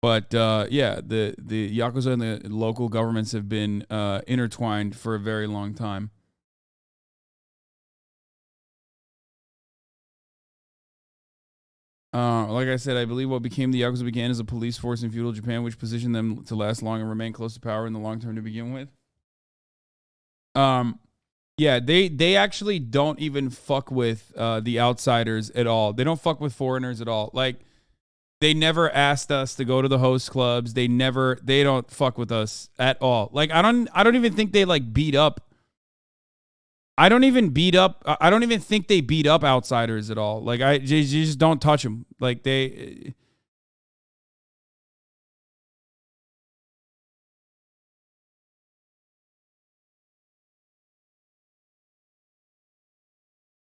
But yeah, the Yakuza and the local governments have been intertwined for a very long time. Like I said, I believe what became the Yakuza began as a police force in feudal Japan, which positioned them to last long and remain close to power in the long term to begin with. Yeah, they actually don't even fuck with the outsiders at all. They don't fuck with foreigners at all. Like, they never asked us to go to the host clubs. They don't fuck with us at all. Like, I don't even think they like beat up. I don't even think they beat up outsiders at all. Like, they just don't touch them. Like, they.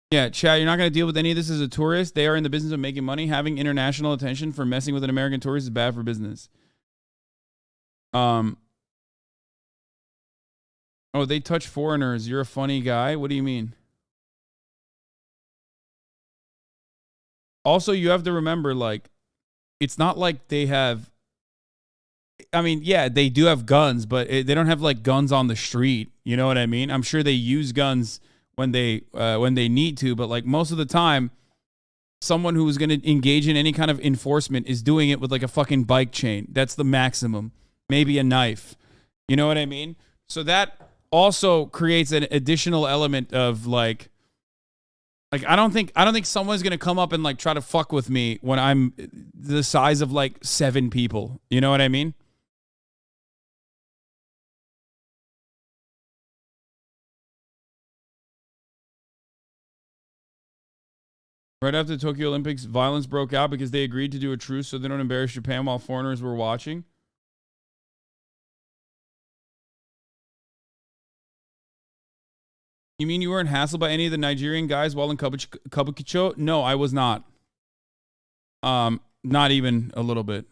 Yeah, Chad, you're not going to deal with any of this as a tourist. They are in the business of making money. Having international attention for messing with an American tourist is bad for business. Oh, they touch foreigners. You're a funny guy. What do you mean? Also, you have to remember, like, it's not like they have. I mean, yeah, they do have guns, but they don't have like guns on the street. You know what I mean? I'm sure they use guns when they need to, but like most of the time, someone who is going to engage in any kind of enforcement is doing it with like a fucking bike chain. That's the maximum. Maybe a knife. You know what I mean? So that also creates an additional element of like I don't think someone's gonna come up and like try to fuck with me when I'm the size of like 7 people. You know what I mean? Right after the Tokyo Olympics, violence broke out because they agreed to do a truce so they don't embarrass Japan while foreigners were watching. You mean you weren't hassled by any of the Nigerian guys while in Kabukicho? No, I was not. Not even a little bit.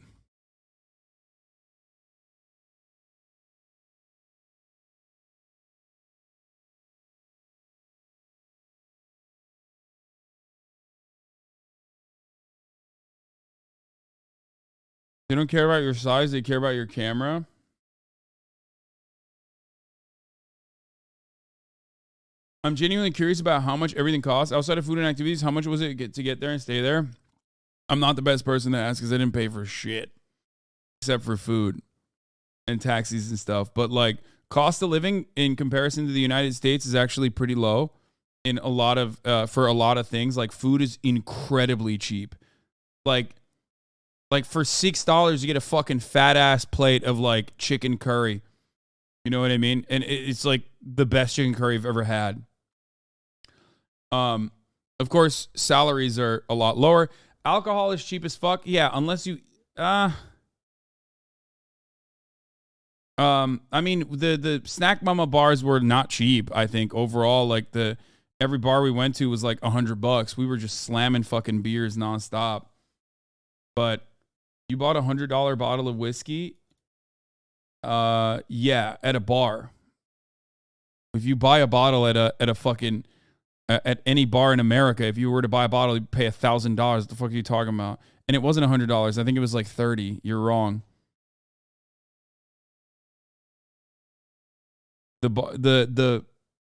They don't care about your size, they care about your camera. I'm genuinely curious about how much everything costs. Outside of food and activities, how much was it to get there and stay there? I'm not the best person to ask because I didn't pay for shit. Except for food and taxis and stuff. But like cost of living in comparison to the United States is actually pretty low in a lot of for a lot of things. Like food is incredibly cheap. Like for $6 you get a fucking fat ass plate of like chicken curry. You know what I mean? And it's like the best chicken curry I've ever had. Of course, salaries are a lot lower. Alcohol is cheap as fuck. Yeah, unless you I mean the Snack Mama bars were not cheap, I think. Overall, like every bar we went to was like $100. We were just slamming fucking beers nonstop. But you bought $100 bottle of whiskey? Yeah, at a bar. If you buy a bottle at a fucking at any bar in America, if you were to buy a bottle, you'd pay $1,000. What the fuck are you talking about? And it wasn't $100. I think it was like $30. You're wrong. The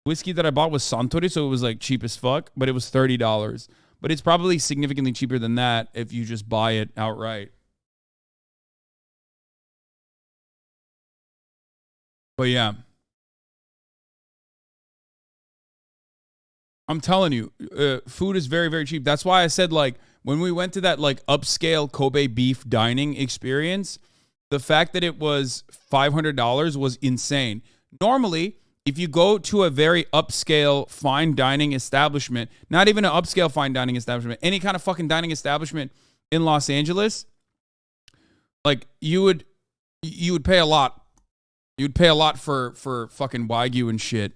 whiskey that I bought was Suntory, so it was like cheap as fuck, but it was $30. But it's probably significantly cheaper than that if you just buy it outright. But yeah, I'm telling you, food is very, very cheap. That's why I said, like, when we went to that, like, upscale Kobe beef dining experience, the fact that it was $500 was insane. Normally, if you go to a very upscale fine dining establishment, not even an upscale fine dining establishment, any kind of fucking dining establishment in Los Angeles, like, you would pay a lot. You'd pay a lot for fucking Wagyu and shit.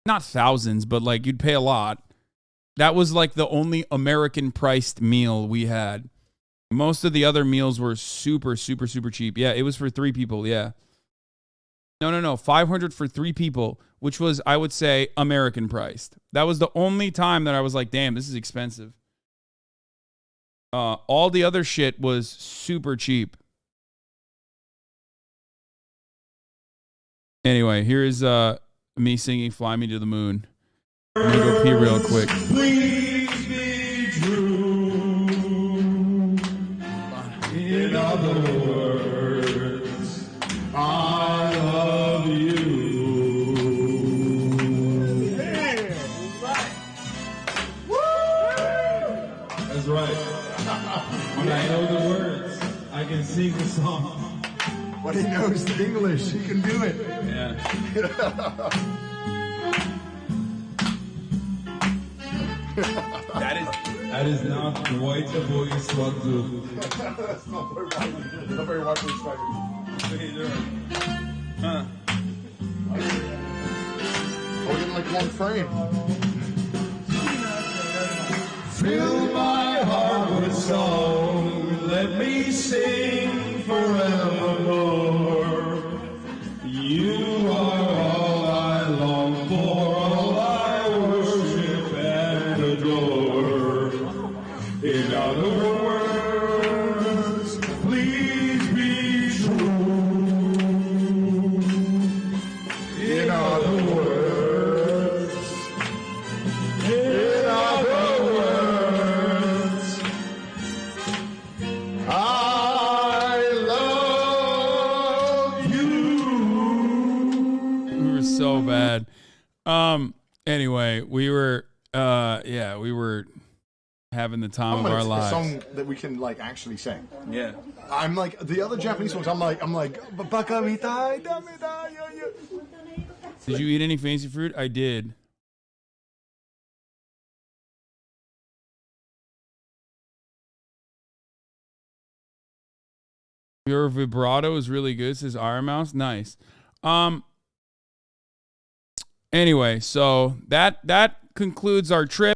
Not thousands, but like you'd pay a lot. That was like the only American priced meal we had. Most of the other meals were super, super, super cheap. Yeah, it was for 3 people. Yeah. No. 500 for 3 people, which was, I would say, American priced. That was the only time that I was like, damn, this is expensive. All the other shit was super cheap. Anyway, here's me singing Fly Me to the Moon. I'm gonna go pee real quick. Please be true. In other words, I love you. Yeah, that's right. When I know the words, I can sing the song. But he knows the English. He can do it. Yeah. That is not the white boy swagoo. That's not very white boy swagger. What are you doing? Huh? Hold it like one frame. Fill my heart with song, let me sing forevermore. You are all I long for, all I worship and adore. In other words, please be true. In other words, in other words, I Anyway, we were we were having the time of our lives. A song that we can like actually sing. Yeah. I'm like the other Japanese songs. I'm like baka mitai, dameda, yo. Did you eat any fancy fruit? I did. Your vibrato is really good, says Iron Mouse. Nice. Anyway, so that concludes our trip.